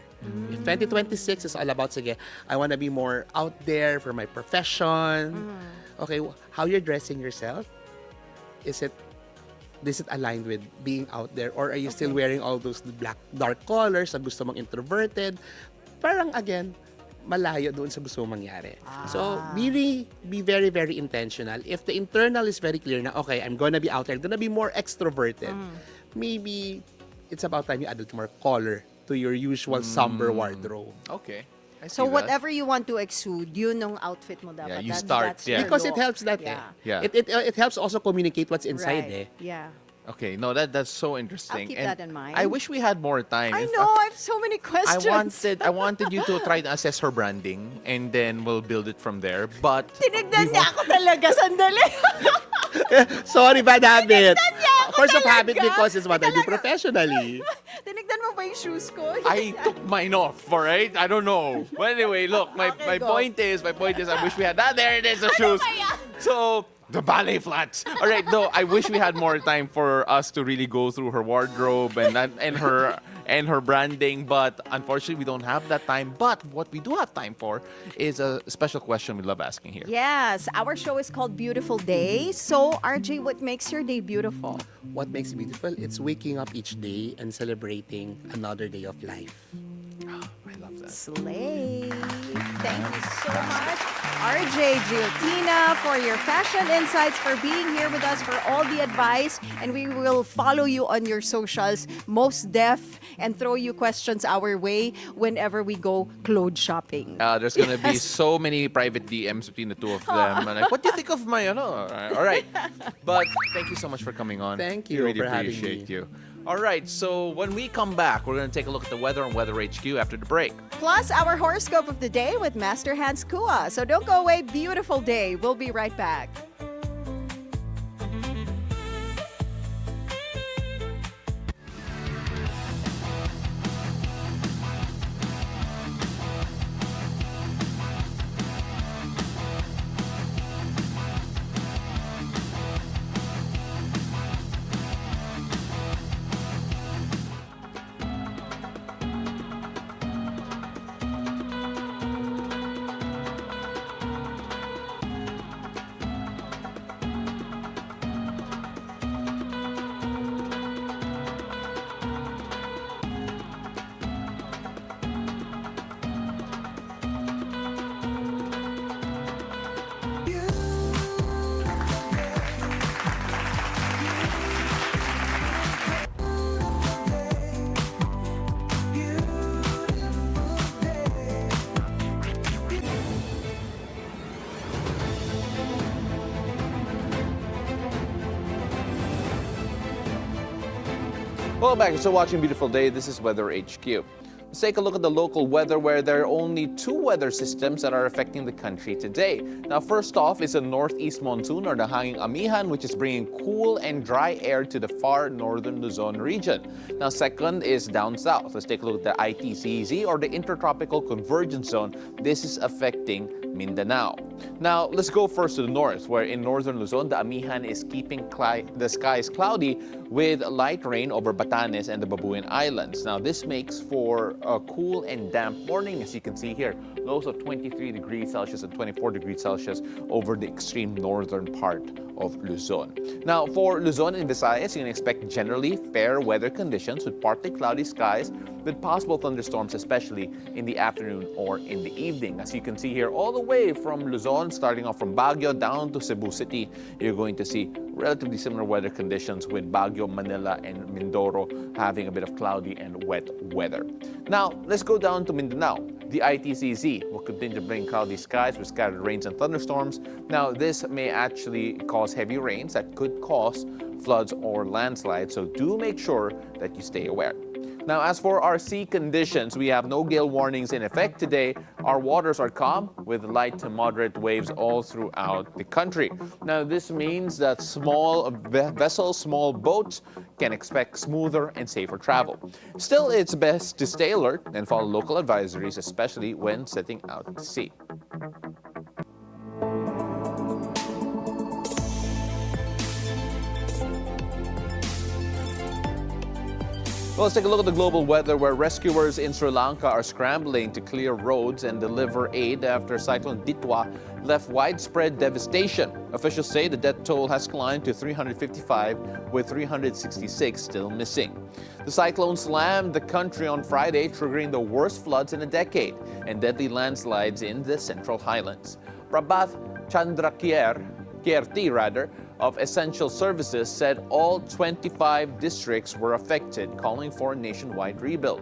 If 2026 is all about, sige, I want to be more out there for my profession. Okay, how you're dressing yourself, is it aligned with being out there, or are you still wearing all those dark colors na gusto mong introverted? Parang again, malayo doon sa gusto mong mangyari. So, be very, very intentional. If the internal is very clear na, okay, I'm gonna be out there, gonna be more extroverted, maybe it's about time you added more color to your usual somber wardrobe. Okay. I see So that. whatever you want to exude, yun ang outfit mo dapat. Yeah, you start, That's yeah. your Because it look. helps that Yeah. Yeah. It helps also communicate what's inside Right. eh. Yeah. Okay, no, that's so interesting. keep And that in mind. I wish we had more time. I In know, fact, I have so many questions. I wanted you to try to assess her branding, and then we'll build it from there. But Tinignan niya ako talaga, sandali. Sorry, bad habit. niya ako Force of talaga. habit because it's what I do Talaga. professionally. Tinignan mo ba yung shoes ko? I took mine off, all right? I don't know. But anyway, look, my Okay, go. point is, I wish we had that. There it is, the shoes. So, the ballet flats. All right, though, I wish we had more time for us to really go through her wardrobe and her branding, but unfortunately, we don't have that time. But what we do have time for is a special question we love asking here. Yes, our show is called Beautiful Day. So, RJ, what makes your day beautiful? What makes it beautiful? It's waking up each day and celebrating another day of life. I love that. Slay. Thank you so much, RJ Geotina, for your fashion insights, for being here with us, for all the advice. And we will follow you on your socials, most def, and throw you questions our way whenever we go clothes shopping. There's gonna be so many private DMs between the two of them. And like, what do you think of my All right. But thank you so much for coming on. Thank We you really for having appreciate me. you. All right, so when we come back, we're gonna take a look at the weather on Weather HQ after the break. Plus, our horoscope of the day with Master Hans Kua. So don't go away. Beautiful day. We'll be right back. Welcome back. You're still watching Beautiful Day. This is Weather HQ. Let's take a look at the local weather where there are only two weather systems that are affecting the country today. Now, first off is a northeast monsoon or the hanging amihan, which is bringing cool and dry air to the far northern Luzon region. Now, second is down south. Let's take a look at the ITCZ or the Intertropical Convergence Zone. This is affecting Mindanao. Now, let's go first to the north, where in northern Luzon, the amihan is keeping the skies cloudy with light rain over Batanes and the Babuyan Islands. Now, this makes for a cool and damp morning, as you can see here. Lows of 23 degrees Celsius and 24 degrees Celsius over the extreme northern part of Luzon. Now, for Luzon and Visayas, you can expect generally fair weather conditions with partly cloudy skies with possible thunderstorms, especially in the afternoon or in the evening. As you can see here, all the way from Luzon, starting off from Baguio down to Cebu City, you're going to see relatively similar weather conditions with Baguio, Manila, and Mindoro having a bit of cloudy and wet weather. Now, let's go down to Mindanao. The ITCZ will continue to bring cloudy skies with scattered rains and thunderstorms. Now, this may actually cause heavy rains that could cause floods or landslides, so do make sure that you stay aware. Now, as for our sea conditions, we have no gale warnings in effect today. Our waters are calm with light to moderate waves all throughout the country. Now, this means that small vessels, small boats can expect smoother and safer travel. Still, it's best to stay alert and follow local advisories, especially when setting out to sea. Well, let's take a look at the global weather where rescuers in Sri Lanka are scrambling to clear roads and deliver aid after Cyclone Ditwa left widespread devastation. Officials say the death toll has climbed to 355, with 366 still missing. The cyclone slammed the country on Friday, triggering the worst floods in a decade and deadly landslides in the Central Highlands. Prabhat Kirti of Essential Services said all 25 districts were affected, calling for a nationwide rebuild.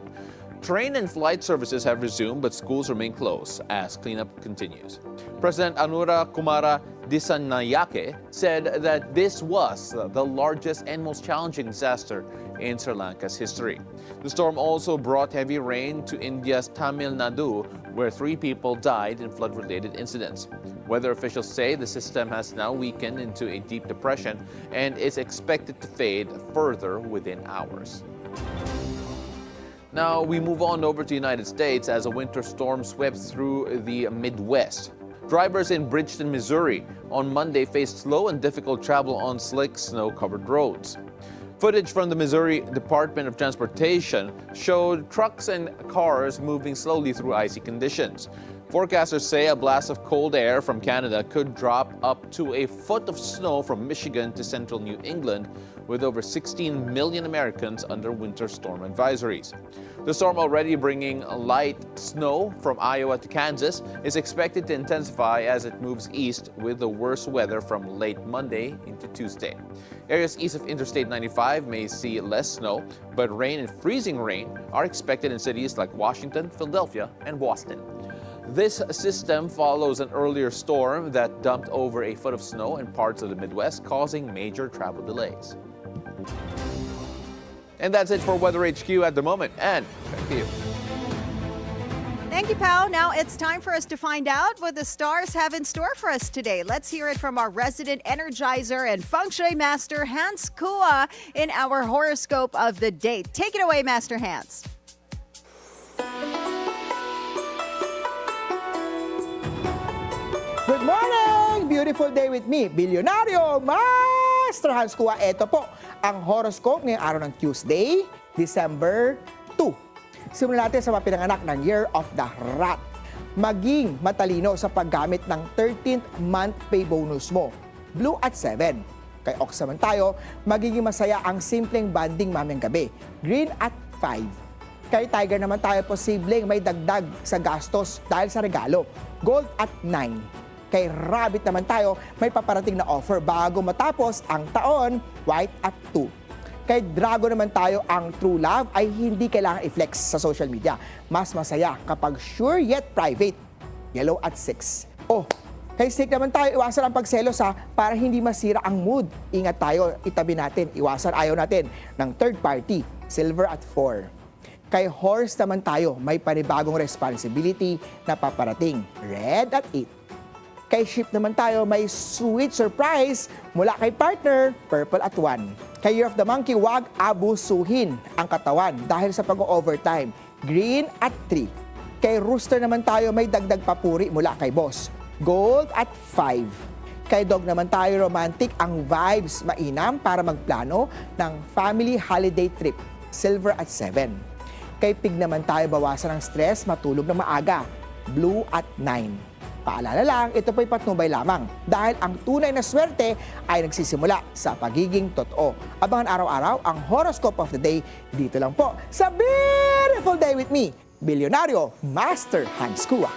Train and flight services have resumed, but schools remain closed as cleanup continues. President Anura Kumara Dissanayake said that this was the largest and most challenging disaster in Sri Lanka's history. The storm also brought heavy rain to India's Tamil Nadu, where 3 people died in flood-related incidents. Weather officials say the system has now weakened into a deep depression and is expected to fade further within hours. Now we move on over to the United States as a winter storm swept through the Midwest. Drivers in Bridgeton, Missouri on Monday faced slow and difficult travel on slick, snow-covered roads. Footage from the Missouri Department of Transportation showed trucks and cars moving slowly through icy conditions. Forecasters say a blast of cold air from Canada could drop up to a foot of snow from Michigan to central New England, with over 16 million Americans under winter storm advisories. The storm, already bringing light snow from Iowa to Kansas, is expected to intensify as it moves east, with the worst weather from late Monday into Tuesday. Areas east of Interstate 95 may see less snow, but rain and freezing rain are expected in cities like Washington, Philadelphia, and Boston. This system follows an earlier storm that dumped over a foot of snow in parts of the Midwest, causing major travel delays. And that's it for Weather HQ at the moment. And back to you. Thank you, Pao. Now it's time for us to find out what the stars have in store for us today. Let's hear it from our resident energizer and feng shui master, Hans Kua, in our horoscope of the day. Take it away, Master Hans. Good morning! Beautiful day with me, Bilyonaryo Master Hans Kua. Ito po ang horoscope ngayong araw ng Tuesday, December 2. Simulan natin sa mga pinanganak ng Year of the Rat. Maging matalino sa paggamit ng 13th month pay bonus mo. Blue at 7. Kay Ox naman tayo, magiging masaya ang simpleng banding mamayang gabi. Green at 5. Kay Tiger naman tayo, posibleng may dagdag sa gastos dahil sa regalo. Gold at 9. Kay Rabbit naman tayo, may paparating na offer bago matapos ang taon, white at 2. Kay Dragon naman tayo, ang true love ay hindi kailangan i-flex sa social media. Mas masaya kapag sure yet private, yellow at 6. Oh, Kay steak naman tayo, iwasan ang pagselos para hindi masira ang mood. Ingat tayo, itabi natin, iwasan ayaw natin ng third party, silver at 4. Kay horse naman tayo, may panibagong responsibility na paparating, red at 8. Kay sheep naman tayo, may sweet surprise mula kay partner, purple at 1. Kay year of the monkey, wag abusuhin ang katawan dahil sa pag-overtime, green at 3. Kay rooster naman tayo, may dagdag papuri mula kay boss, gold at 5. Kay dog naman tayo, romantic ang vibes, mainam para magplano ng family holiday trip, silver at 7. Kay pig naman tayo, bawasan ang stress, matulog na maaga, blue at 9. Paalala lang, ito po'y patnubay lamang dahil ang tunay na swerte ay nagsisimula sa pagiging totoo. Abangan araw-araw ang horoscope of the day dito lang po sa Beautiful Day with me, Bilyonaryo Master Hans Kua.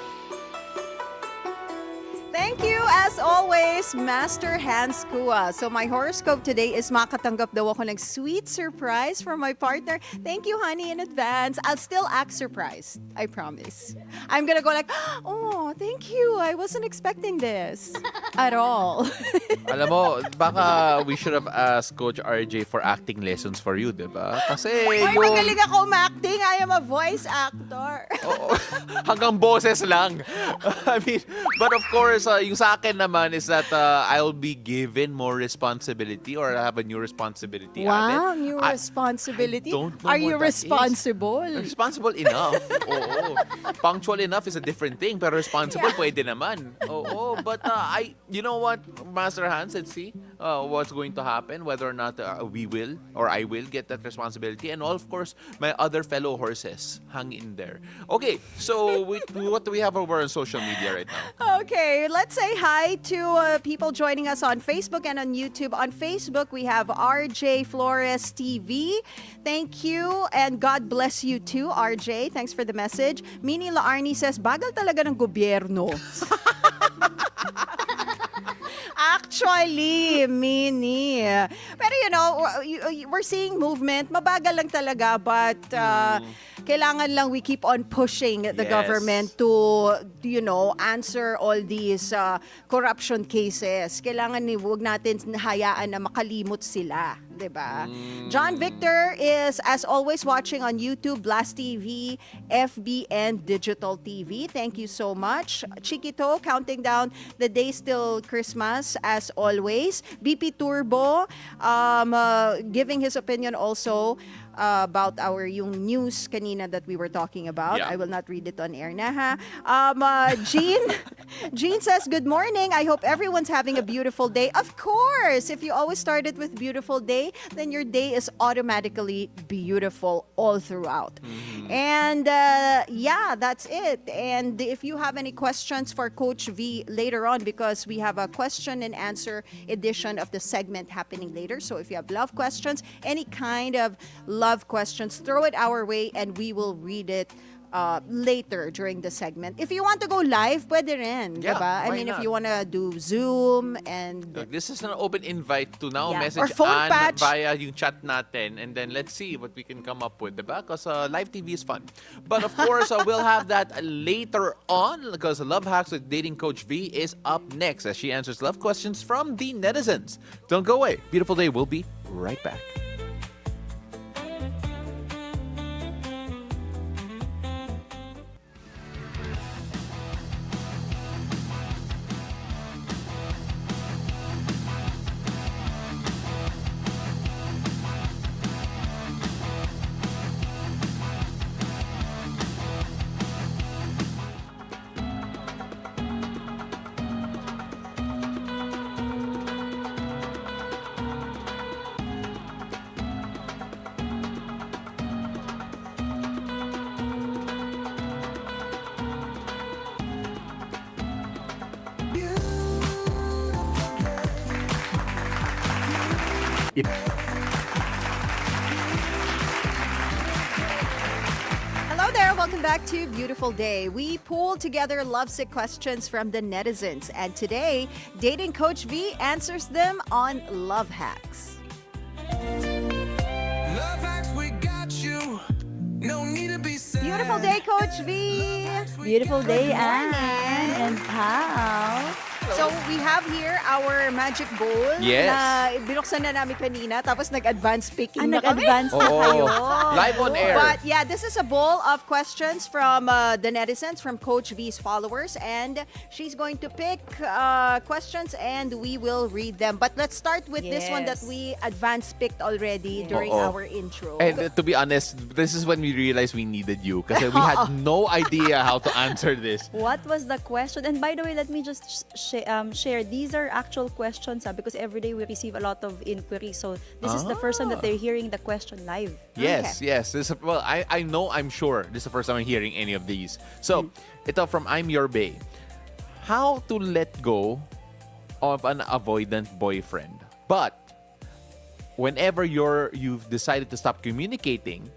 Thank you, as always, Master Hans Kua. So my horoscope today is makatanggap daw ako ng sweet surprise from my partner. Thank you, honey, in advance. I'll still act surprised. I promise. I'm gonna go like, oh, thank you. I wasn't expecting this at all. Alam mo, baka we should have asked Coach RJ for acting lessons for you, di ba? Kasi Ay, yung... magaling ako umacting. I am a voice actor. Oo, hanggang boses lang. I mean, but of course, yung sa akin naman is that I'll be given more responsibility or I have a new responsibility. Wow, added. new responsibility. I don't know Are what you that responsible? is. Responsible enough. Oo. Punctual enough is a different thing, pero responsible pwede naman. Oo, but you know what, Master Hans, let's see what's going to happen, whether or not we will or I will get that responsibility, and all, of course, my other fellow horses hang in there. Okay, so what do we have over on social media right now? Okay, let's say hi to people joining us on Facebook and on YouTube. On Facebook, we have RJ Flores TV. Thank you, and God bless you too, RJ. Thanks for the message. Mini Laarni says, bagal talaga ng gobyerno. Actually, Mini. Pero you know, we're seeing movement. Mabagal lang talaga, but kailangan lang we keep on pushing the government to, you know, answer all these corruption cases. Kailangan huwag natin hayaan na makalimot sila. Diba? John Victor is, as always, watching on YouTube, Blast TV, FB, and Digital TV. Thank you so much. Chiquito, counting down the days till Christmas, as always. BP Turbo, giving his opinion also about yung news kanina that we were talking about. Yeah. I will not read it on air na ha. Jean says, good morning. I hope everyone's having a beautiful day. Of course, if you always start it with beautiful day, then your day is automatically beautiful all throughout. And yeah, that's it. And if you have any questions for Coach V later on, because we have a question and answer edition of the segment happening later. So if you have love questions, any kind of love questions, throw it our way and we will read it later during the segment. If you want to go live, pwede rin, Yeah, diba? I why mean, not? if you want to do Zoom and... Look, this is an open invite to now Yeah. Or message phone Ann patch. via yung chat natin, and then let's see what we can come up with, diba? Because live TV is fun. But of course, we'll have that later on because Love Hacks with Dating Coach V is up next as she answers love questions from the netizens. Don't go away. Beautiful Day. We'll be right back. Hello there, welcome back to Beautiful Day. We pulled together lovesick questions from the netizens, and today, Dating Coach V answers them on Love Hacks. Beautiful day, Coach V. Beautiful day, Anne and Pao. So we have here our magic bowl Yes. na binuksan na namin kanina tapos nag-advance picking na kami. nag-advance na kayo. Live on air. But yeah, this is a bowl of questions from the netizens, from Coach V's followers, and she's going to pick questions and we will read them. But let's start with this one that Yes. we advance picked already during Oo. our intro. And to be honest, this is when we realized we needed you kasi we had no idea how to answer this. What was the question? And by the way, let me just share. These are actual questions because every day we receive a lot of inquiries. So this is the first time that they're hearing the question live. Yes, yes. This is, well, I know, I'm sure this is the first time I'm hearing any of these. So, ito from I'm Your Bae. How to let go of an avoidant boyfriend. But, whenever you've decided to stop communicating,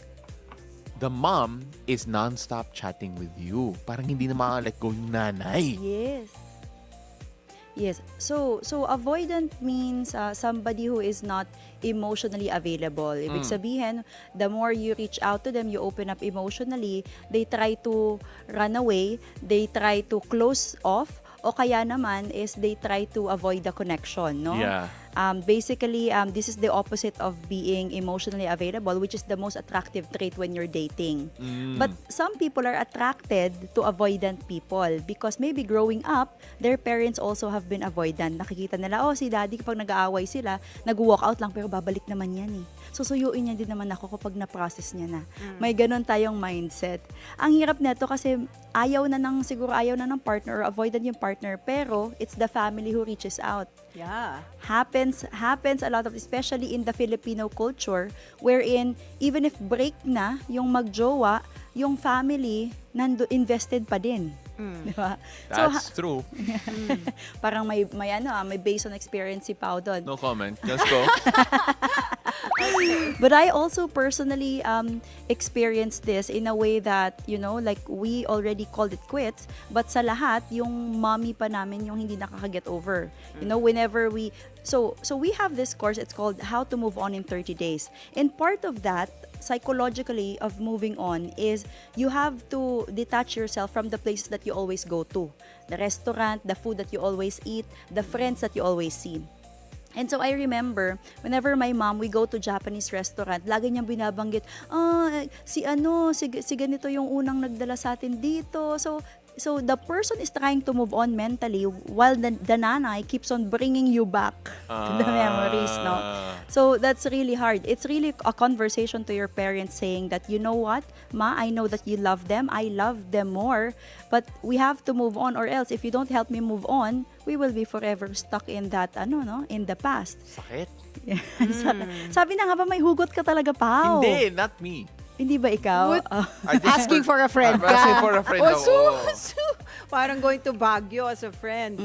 the mom is non-stop chatting with you. Parang hindi na maka-let go yung nanay. Yes. Yes. So avoidant means somebody who is not emotionally available. Ibig sabihin, the more you reach out to them, you open up emotionally, they try to run away, they try to close off, o kaya naman is they try to avoid the connection, no? Yeah. Basically, this is the opposite of being emotionally available, which is the most attractive trait when you're dating. But some people are attracted to avoidant people because maybe growing up, their parents also have been avoidant. Nakikita nila, oh, si daddy kapag nag-aaway sila, nag-walk out lang pero babalik naman yan eh. Susuyuin niya din naman ako kapag na-process niya na. May ganun tayong mindset. Ang hirap nito kasi siguro ayaw na ng partner or avoidant yung partner, pero it's the family who reaches out. Yeah. Happens a lot of, especially in the Filipino culture, wherein even if break na yung magjowa, yung family invested pa din. Di ba? That's true. Parang may based on experience si Pao doon. No comment. Just go. But I also personally experienced this in a way that, like we already called it quits, but sa lahat, yung mommy pa namin yung hindi nakaka-get over. Whenever so we have this course, it's called How to Move On in 30 Days. And part of that, psychologically, of moving on is you have to detach yourself from the places that you always go to. The restaurant, the food that you always eat, the friends that you always see. And so I remember, whenever my mom, we go to Japanese restaurant, lagi niyang binabanggit, si ganito yung unang nagdala sa atin dito. So the person is trying to move on mentally while the nanay keeps on bringing you back to the memories, no? So that's really hard. It's really a conversation to your parents saying that, you know what, Ma, I know that you love them. I love them more. But we have to move on, or else if you don't help me move on, we will be forever stuck in that, in the past. Sakit. Sabi na nga ba, may hugot ka talaga, Pao? Hindi, not me. Hindi ba ikaw? Asking for a friend I'm asking for a friend. Parang going to Baguio as a friend.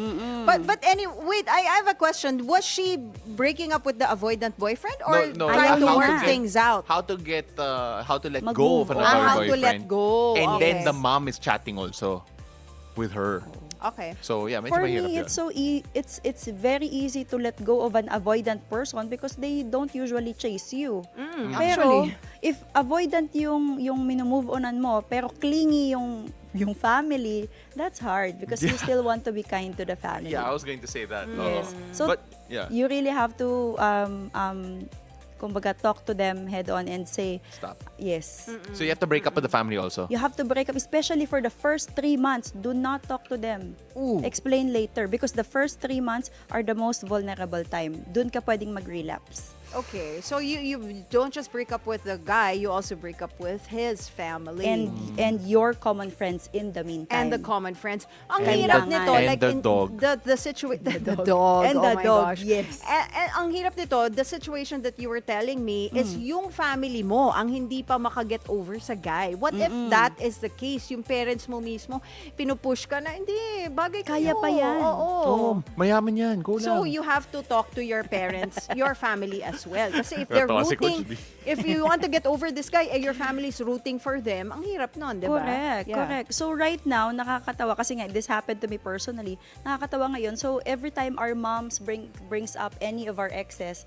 But anyway, wait, I have a question. Was she breaking up with the avoidant boyfriend or No, trying to ayaw work niya. things out? How to let Mag-move go of an on. avoidant How to boyfriend. let go. And then Okay. the mom is chatting also with her. Okay. So yeah, medyo For mahirap me, yun. it's very easy to let go of an avoidant person because they don't usually chase you. Pero Actually. if avoidant yung minumove onan mo, pero clingy yung family, that's hard because you still want to be kind to the family. Yeah, I was going to say that. Yes. Oo. So But yeah, you really have to kumbaga talk to them head on and say stop. yes. So you have to break up with the family also. You have to break up, especially for the first 3 months. Do not talk to them. Explain later because the first 3 months are the most vulnerable time. Doon ka pwedeng mag-relapse. Okay. So you don't just break up with the guy, you also break up with his family. And your common friends in the meantime. And the common friends. Ang And hirap the- nito, and like the in dog. the situation, the dog, And oh the my dog, gosh. yes. And ang hirap nito, the situation that you were telling me is yung family mo ang hindi pa makaget over sa guy. What if that is the case? Yung parents mo mismo, pinupush ka na, hindi, bagay kayo. Kaya pa yan. Oo. Oh, mayaman yan. Go So lang. you have to talk to your parents, your family as as well. Kasi if they're Natawa si rooting, Coach B. if you want to get over this guy, your family's rooting for them, ang hirap nun, di ba? Correct, Yeah. correct. So right now, nakakatawa kasi nga this happened to me personally. Nakakatawa ngayon. So every time our moms brings up any of our exes,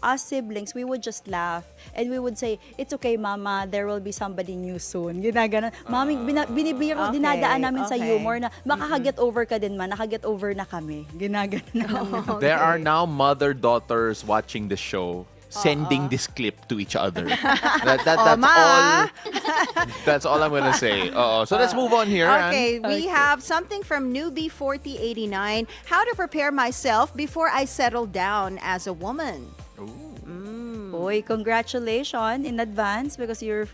as siblings, we would just laugh and we would say, "It's okay, mama, there will be somebody new soon." Ginaganon. Mami, binibiro, Okay, dinadaan namin sa okay. humor na makaka-get over ka din man, naka-get over na kami. Ginaganon namin. There are now mother-daughters watching the show sending this clip to each other. That's all I'm gonna say. So let's move on here. Ann. Okay, we have something from Newbie 4089. How to prepare myself before I settle down as a woman. Boy, congratulations in advance because you're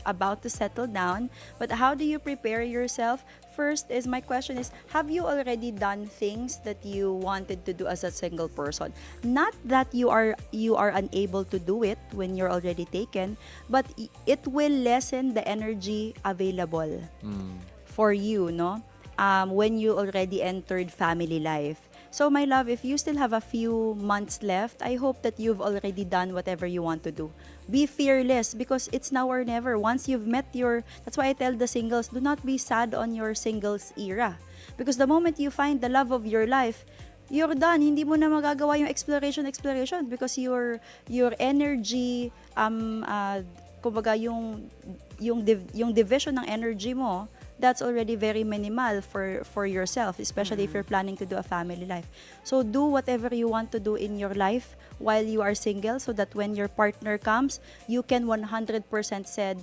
about to settle down. But how do you prepare yourself? First is my question is, have you already done things that you wanted to do as a single person? Not that you are unable to do it when you're already taken, but it will lessen the energy available for you, no? When you already entered family life. So my love, if you still have a few months left, I hope that you've already done whatever you want to do. Be fearless because it's now or never. Once you've met that's why I tell the singles, do not be sad on your singles era. Because the moment you find the love of your life, you're done. Hindi mo na magagawa yung exploration because your energy, kumbaga yung division ng energy mo, that's already very minimal for yourself, especially if you're planning to do a family life. So do whatever you want to do in your life while you are single so that when your partner comes, you can 100% said,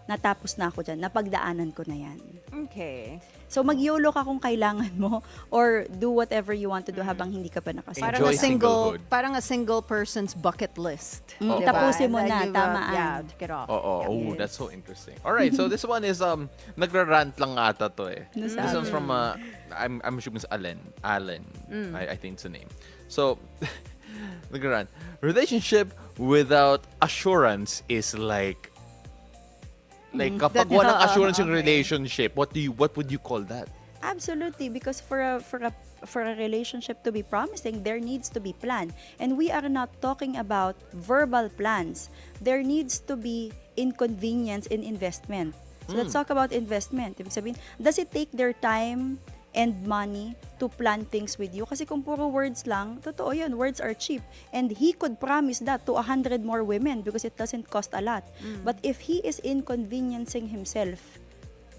natapos na ako dyan, napagdaanan ko na yan. Okay. So mag-YOLO ka kung kailangan mo or do whatever you want to do habang hindi ka pa nakasama. Enjoy singlehood. Parang a single person's bucket list. Mm, Diba? tapusin mo That na, you've, tamaan. Yeah, check it off. Oh, that's so interesting. All right, so this one is nagra-rant lang ata to eh. This one's from I'm assuming it's Allen. I think it's the name. So nagra-rant. Relationship without assurance is like kapag walang assurance yung relationship, what would you call that? Absolutely, because for a relationship to be promising, there needs to be plan. And we are not talking about verbal plans. There needs to be inconvenience in investment. So let's talk about investment. Ibig sabihin, does it take their time and money to plan things with you? Kasi kung puro words lang, totoo yun, words are cheap. And he could promise that to 100 more women because it doesn't cost a lot. But if he is inconveniencing himself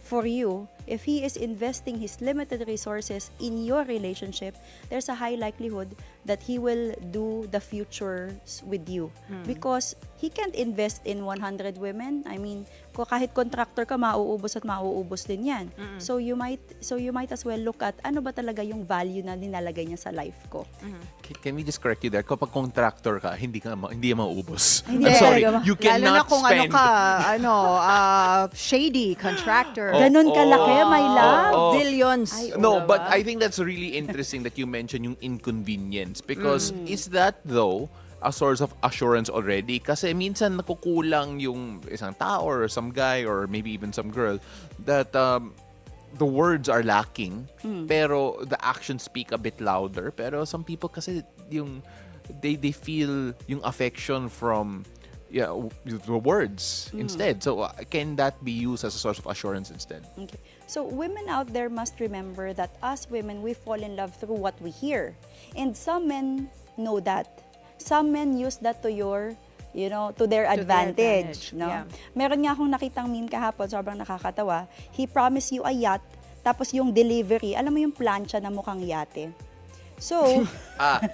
for you, if he is investing his limited resources in your relationship, there's a high likelihood that he will do the futures with you. Because he can't invest in 100 women. I mean, kahit contractor ka, mauubos at mauubos din yan. So you might as well look at ano ba talaga yung value na nilalagay niya sa life ko. Can we just correct you there? Kapag contractor ka, hindi yan mauubos. Hindi I'm sorry, talaga you Lalo cannot na kung spend. shady contractor. Ganon kalaki, my love. Billions. No, but I think that's really interesting that you mentioned yung inconvenience because is that though a source of assurance already? Kasi minsan nakukulang yung isang tao or some guy or maybe even some girl that the words are lacking pero the actions speak a bit louder. Pero some people kasi yung they feel yung affection from the words instead. So can that be used as a source of assurance instead? Okay. So women out there must remember that us women, we fall in love through what we hear. And some men know that. Some men use that to their advantage. No? yeah. Meron nga akong nakitang meme kahapon, sobrang nakakatawa. He promised you a yacht, tapos yung delivery, alam mo yung plancha na mukhang yate. So,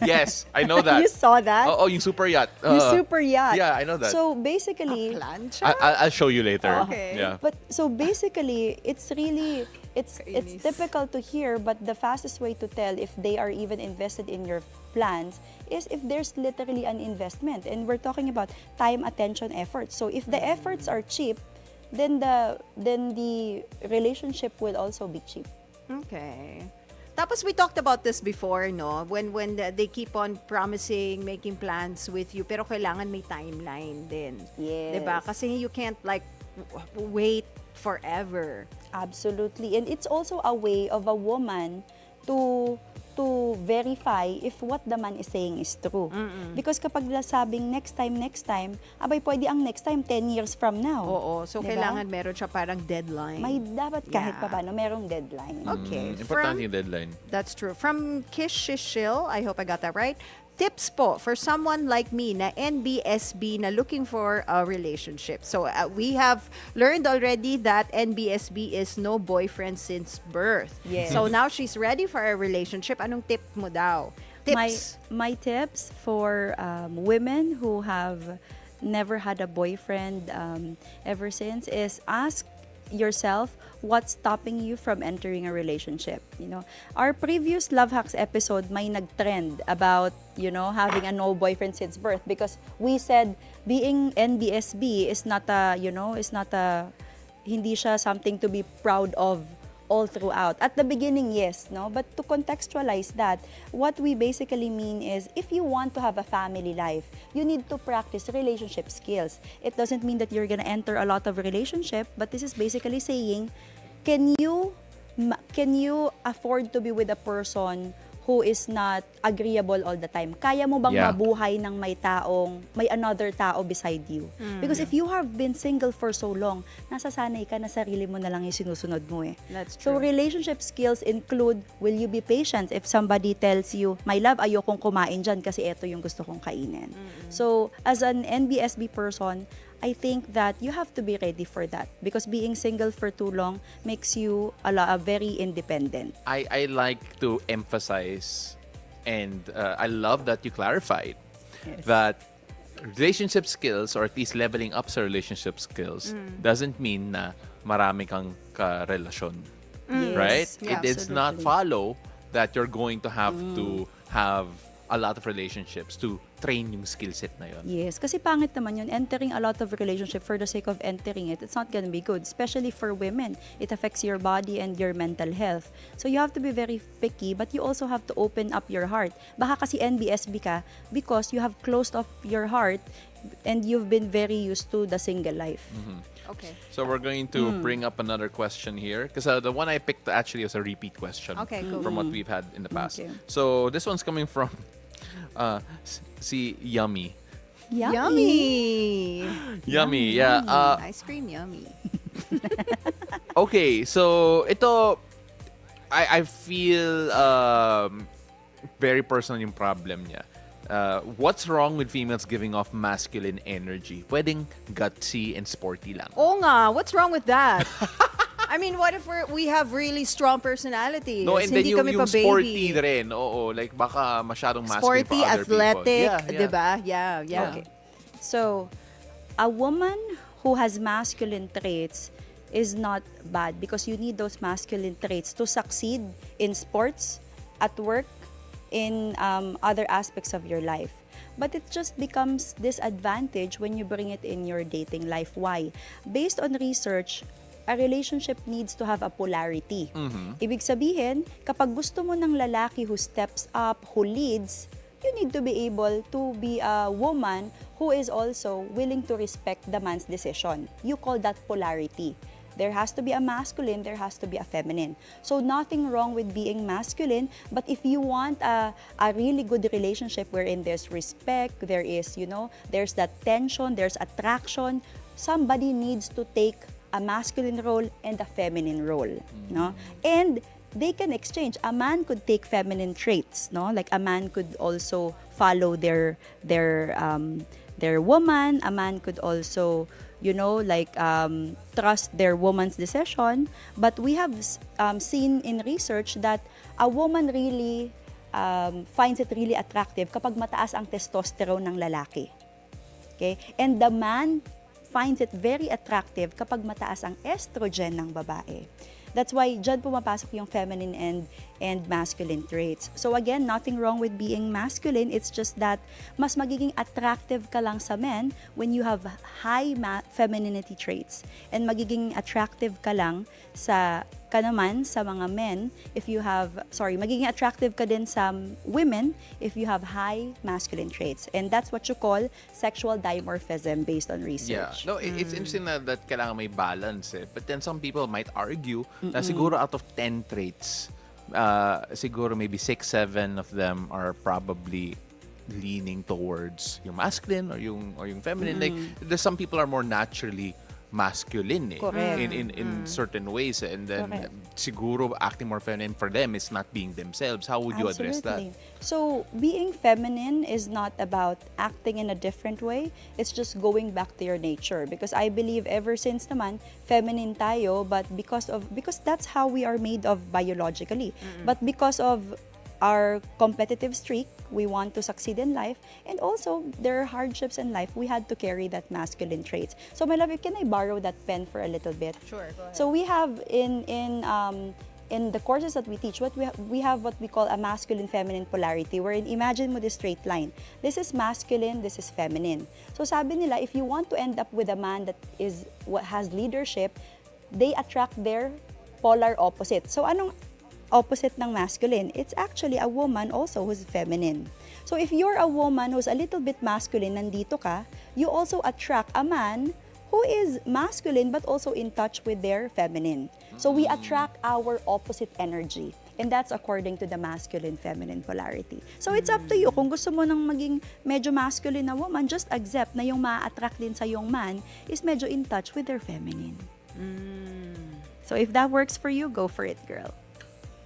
Yes, I know that. you saw that? Oh, yung super yacht. Yung super yacht. Yeah, I know that. So basically, Plancha? I'll show you later. Okay. Yeah. but so basically, it's typical to hear, but the fastest way to tell if they are even invested in your plans is if there's literally an investment. And we're talking about time, attention, effort. So if the efforts are cheap, then the relationship will also be cheap. Okay. Tapos we talked about this before, no? When they keep on promising, making plans with you, pero kailangan may timeline din. Yes. Diba? Kasi you can't wait forever. Absolutely. And it's also a way of a woman to to verify if what the man is saying is true. Because kapag sabing next time, abay pwede ang next time 10 years from now. Oo, so Diba? kailangan meron siya parang deadline. May dapat kahit Yeah. pa paano, merong deadline. Okay. Importante yung deadline. That's true. From Kish Shishil, I hope I got that right. Tips po for someone like me na NBSB na looking for a relationship. So we have learned already that NBSB is no boyfriend since birth. Yes. So now she's ready for a relationship. Anong tip mo daw? Tips. My tips for women who have never had a boyfriend ever since is ask yourself what's stopping you from entering a relationship. Our previous Love Hacks episode may nagtrend about having a no boyfriend since birth, because we said being NBSB is not a hindi siya something to be proud of all throughout. At the beginning, yes, no? But to contextualize that, what we basically mean is if you want to have a family life, you need to practice relationship skills. It doesn't mean that you're gonna enter a lot of relationship, but this is basically saying, can you afford to be with a person who is not agreeable all the time? Kaya mo bang mabuhay ng may another tao beside you? Because if you have been single for so long, nasasanay ka na sarili mo na lang yung sinusunod mo eh. That's So true. relationship skills include, will you be patient if somebody tells you, my love, ayokong kumain dyan kasi ito yung gusto kong kainin. So as an NBSB person, I think that you have to be ready for that, because being single for too long makes you very independent. I like to emphasize, and I love that you clarified that relationship skills, or at least leveling up sa relationship skills, doesn't mean na marami kang karelasyon. Right? Yeah, It's not absolutely. follow that you're going to have to have a lot of relationships to train yung skill set na yun. Yes, kasi pangit naman yun, entering a lot of relationship for the sake of entering it. It's not gonna be good, especially for women. It affects your body and your mental health. So you have to be very picky, but you also have to open up your heart. Baka kasi NBSB ka because you have closed off your heart and you've been very used to the single life. Okay. So we're going to bring up another question here, because the one I picked actually was a repeat question Okay, cool. from what we've had in the past. Okay. So this one's coming from si Yummy. Yummy. Yummy, yeah. Ice cream, yummy. Okay, so ito, I feel very personal yung problem niya. What's wrong with females giving off masculine energy? Pwedeng gutsy and sporty lang. Oo nga, what's wrong with that? I mean, what if we have really strong personalities? No, and then Hindi yung kami pa baby. sporty rin. Oo, like baka masyadong masculine Sporty, for other athletic, people. Yeah. diba? Yeah. Okay. So, a woman who has masculine traits is not bad, because you need those masculine traits to succeed in sports, at work, in other aspects of your life. But it just becomes disadvantage when you bring it in your dating life. Why? Based on research, a relationship needs to have a polarity. Ibig sabihin, kapag gusto mo ng lalaki who steps up, who leads, you need to be able to be a woman who is also willing to respect the man's decision. You call that polarity. There has to be a masculine, there has to be a feminine. So nothing wrong with being masculine, but if you want a really good relationship wherein there's respect, there is, there's that tension, there's attraction, somebody needs to take a masculine role and a feminine role, no? And they can exchange. A man could take feminine traits, no? Like a man could also follow their woman. A man could also, trust their woman's decision. But we have seen in research that a woman really finds it really attractive kapag mataas ang testosterone ng lalaki. Okay? And the man finds it very attractive kapag mataas ang estrogen ng babae. That's why dyan pumapasok yung feminine and masculine traits. So again, nothing wrong with being masculine. It's just that mas magiging attractive ka lang sa men when you have high femininity traits. And magiging attractive ka lang sa mga men if you have, magiging attractive ka din sa women if you have high masculine traits. And that's what you call sexual dimorphism based on Yeah. research. No, it's interesting that kailangan may balance eh. But then some people might argue na siguro out of 10 traits siguro maybe 6, 7 of them are probably leaning towards yung masculine or yung feminine. Like there's some people are more naturally masculine Correct. in certain ways, and then Correct. siguro acting more feminine for them is not being themselves. How would you address that? Absolutely. So, being feminine is not about acting in a different way. It's just going back to your nature. Because I believe ever since naman, feminine tayo, but because that's how we are made of biologically. But because of our competitive streak, we want to succeed in life, and also there are hardships in life. We had to carry that masculine traits. So, my love, can I borrow that pen for a little bit? Sure, go ahead. So we have in the courses that we teach, we have what we call a masculine-feminine polarity, wherein imagine mo the straight line. This is masculine, this is feminine. So sabi nila, if you want to end up with a man that has leadership, they attract their polar opposite. So anong opposite ng masculine? It's actually a woman also who's feminine. So if you're a woman who's a little bit masculine, nandito ka, you also attract a man who is masculine but also in touch with their feminine. So we attract our opposite energy. And that's according to the masculine-feminine polarity. So it's up to you. Kung gusto mo nang maging medyo masculine na woman, just accept na yung ma-attract din sa yung man is medyo in touch with their feminine. So if that works for you, go for it, girl.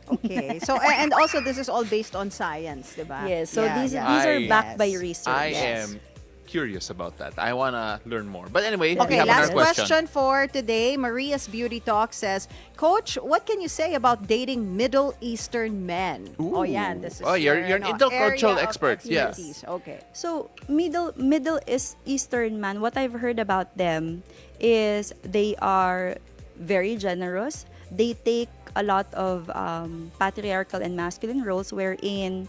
Okay. So, and also this is all based on science, diba? Yes, so Yeah, these yeah. are I- backed by research. I Yes. am curious about that. I want to learn more. But anyway, we Okay, have last another question for today. Maria's Beauty Talk says, Coach, what can you say about dating Middle Eastern men? Oh, yeah, this is you're an intercultural area of expert. Yes. expertise. Okay. So, Middle Eastern man, what I've heard about them is they are very generous. They take a lot of patriarchal and masculine roles wherein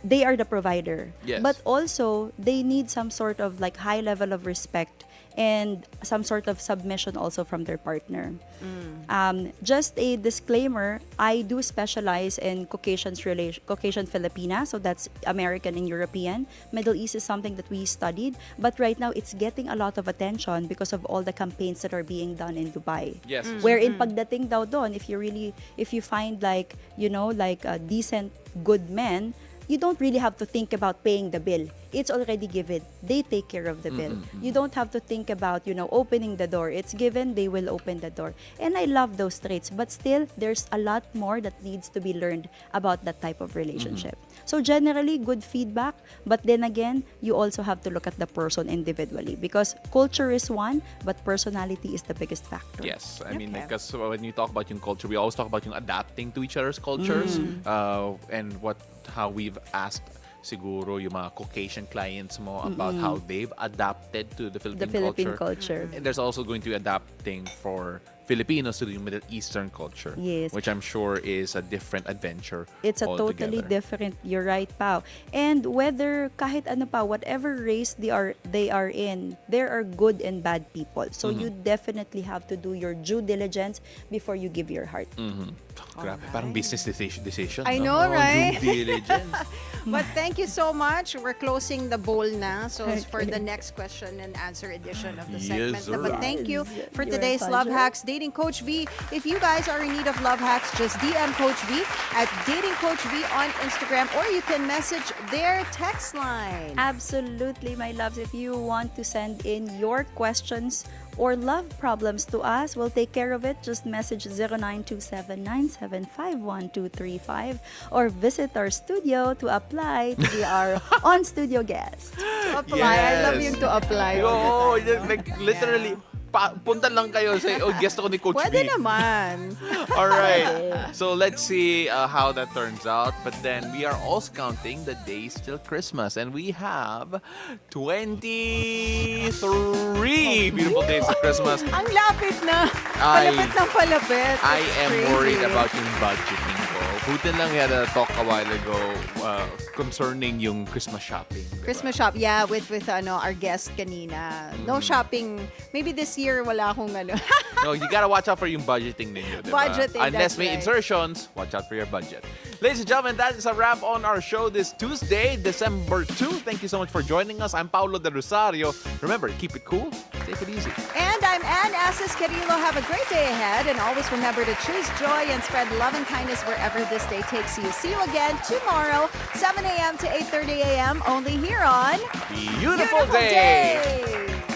they are the provider. Yes. But also, they need some sort of like high level of respect and some sort of submission also from their partner. Just a disclaimer, I do specialize in Caucasian Filipina, so that's American and European. Middle East is something that we studied, but right now it's getting a lot of attention because of all the campaigns that are being done in Dubai. Yes. Wherein pagdating daw doon, if you find like, decent, good men, you don't really have to think about paying the bill. It's already given. They take care of the bill. You don't have to think about, opening the door. It's given, they will open the door. And I love those traits, but still, there's a lot more that needs to be learned about that type of relationship. So generally, good feedback, but then again, you also have to look at the person individually because culture is one, but personality is the biggest factor. Yes, I mean, Okay. because when you talk about yung culture, we always talk about yung adapting to each other's cultures, and how we've asked siguro yung mga Caucasian clients mo about how they've adapted to the Philippine, The Philippine culture. And there's also going to be adapting for Filipinos to the Middle Eastern culture, Yes. which I'm sure is a different adventure. It's a totally altogether. different. You're right, Pao. And whether kahit ano pa, whatever race they are in, there are good and bad people. So you definitely have to do your due diligence before you give your heart. Grabe, parang business decision. I no? know, right? Due diligence. But thank you so much. We're closing the bowl now. So it's for the next question and answer edition of the segment. Yes, sir. But thank you for You're a today's Love pleasure. Hacks Dating Coach V. If you guys are in need of love hacks, just DM Coach V at Dating Coach V on Instagram, or you can message their text line. Absolutely, my loves. If you want to send in your questions or love problems to us, we'll take care of it. Just message 0927975123 or visit our studio to apply to be our on-studio guest. To apply. I love Yes. you to apply. Oo, like literally, punta lang kayo sa guest ako ni Coach Pwede V. naman. All right. So let's see how that turns out. But then we are also counting the days till Christmas. And we have 23 beautiful days of Christmas. Ang lapit na. Ay. Palapit ng palapit. I It's am crazy. worried about yung budgeting ko. Putin lang we had a talk a while ago concerning yung Christmas shopping. diba? Christmas shop, yeah, with our guest kanina. No shopping. Maybe this year wala akong No, you gotta watch out for yung budgeting ninyo, diba? Budgeting, Unless that's may right. insertions, watch out for your budget. Ladies and gentlemen, that is a wrap on our show this Tuesday, December 2. Thank you so much for joining us. I'm Paolo de Rosario. Remember, keep it cool, Take it easy. And I'm Ann Asis-Carilo. Have a great day ahead. And always remember to choose joy and spread love and kindness wherever this day takes you. See you again tomorrow, 7 a.m. to 8:30 a.m. only here on Beautiful day. Day.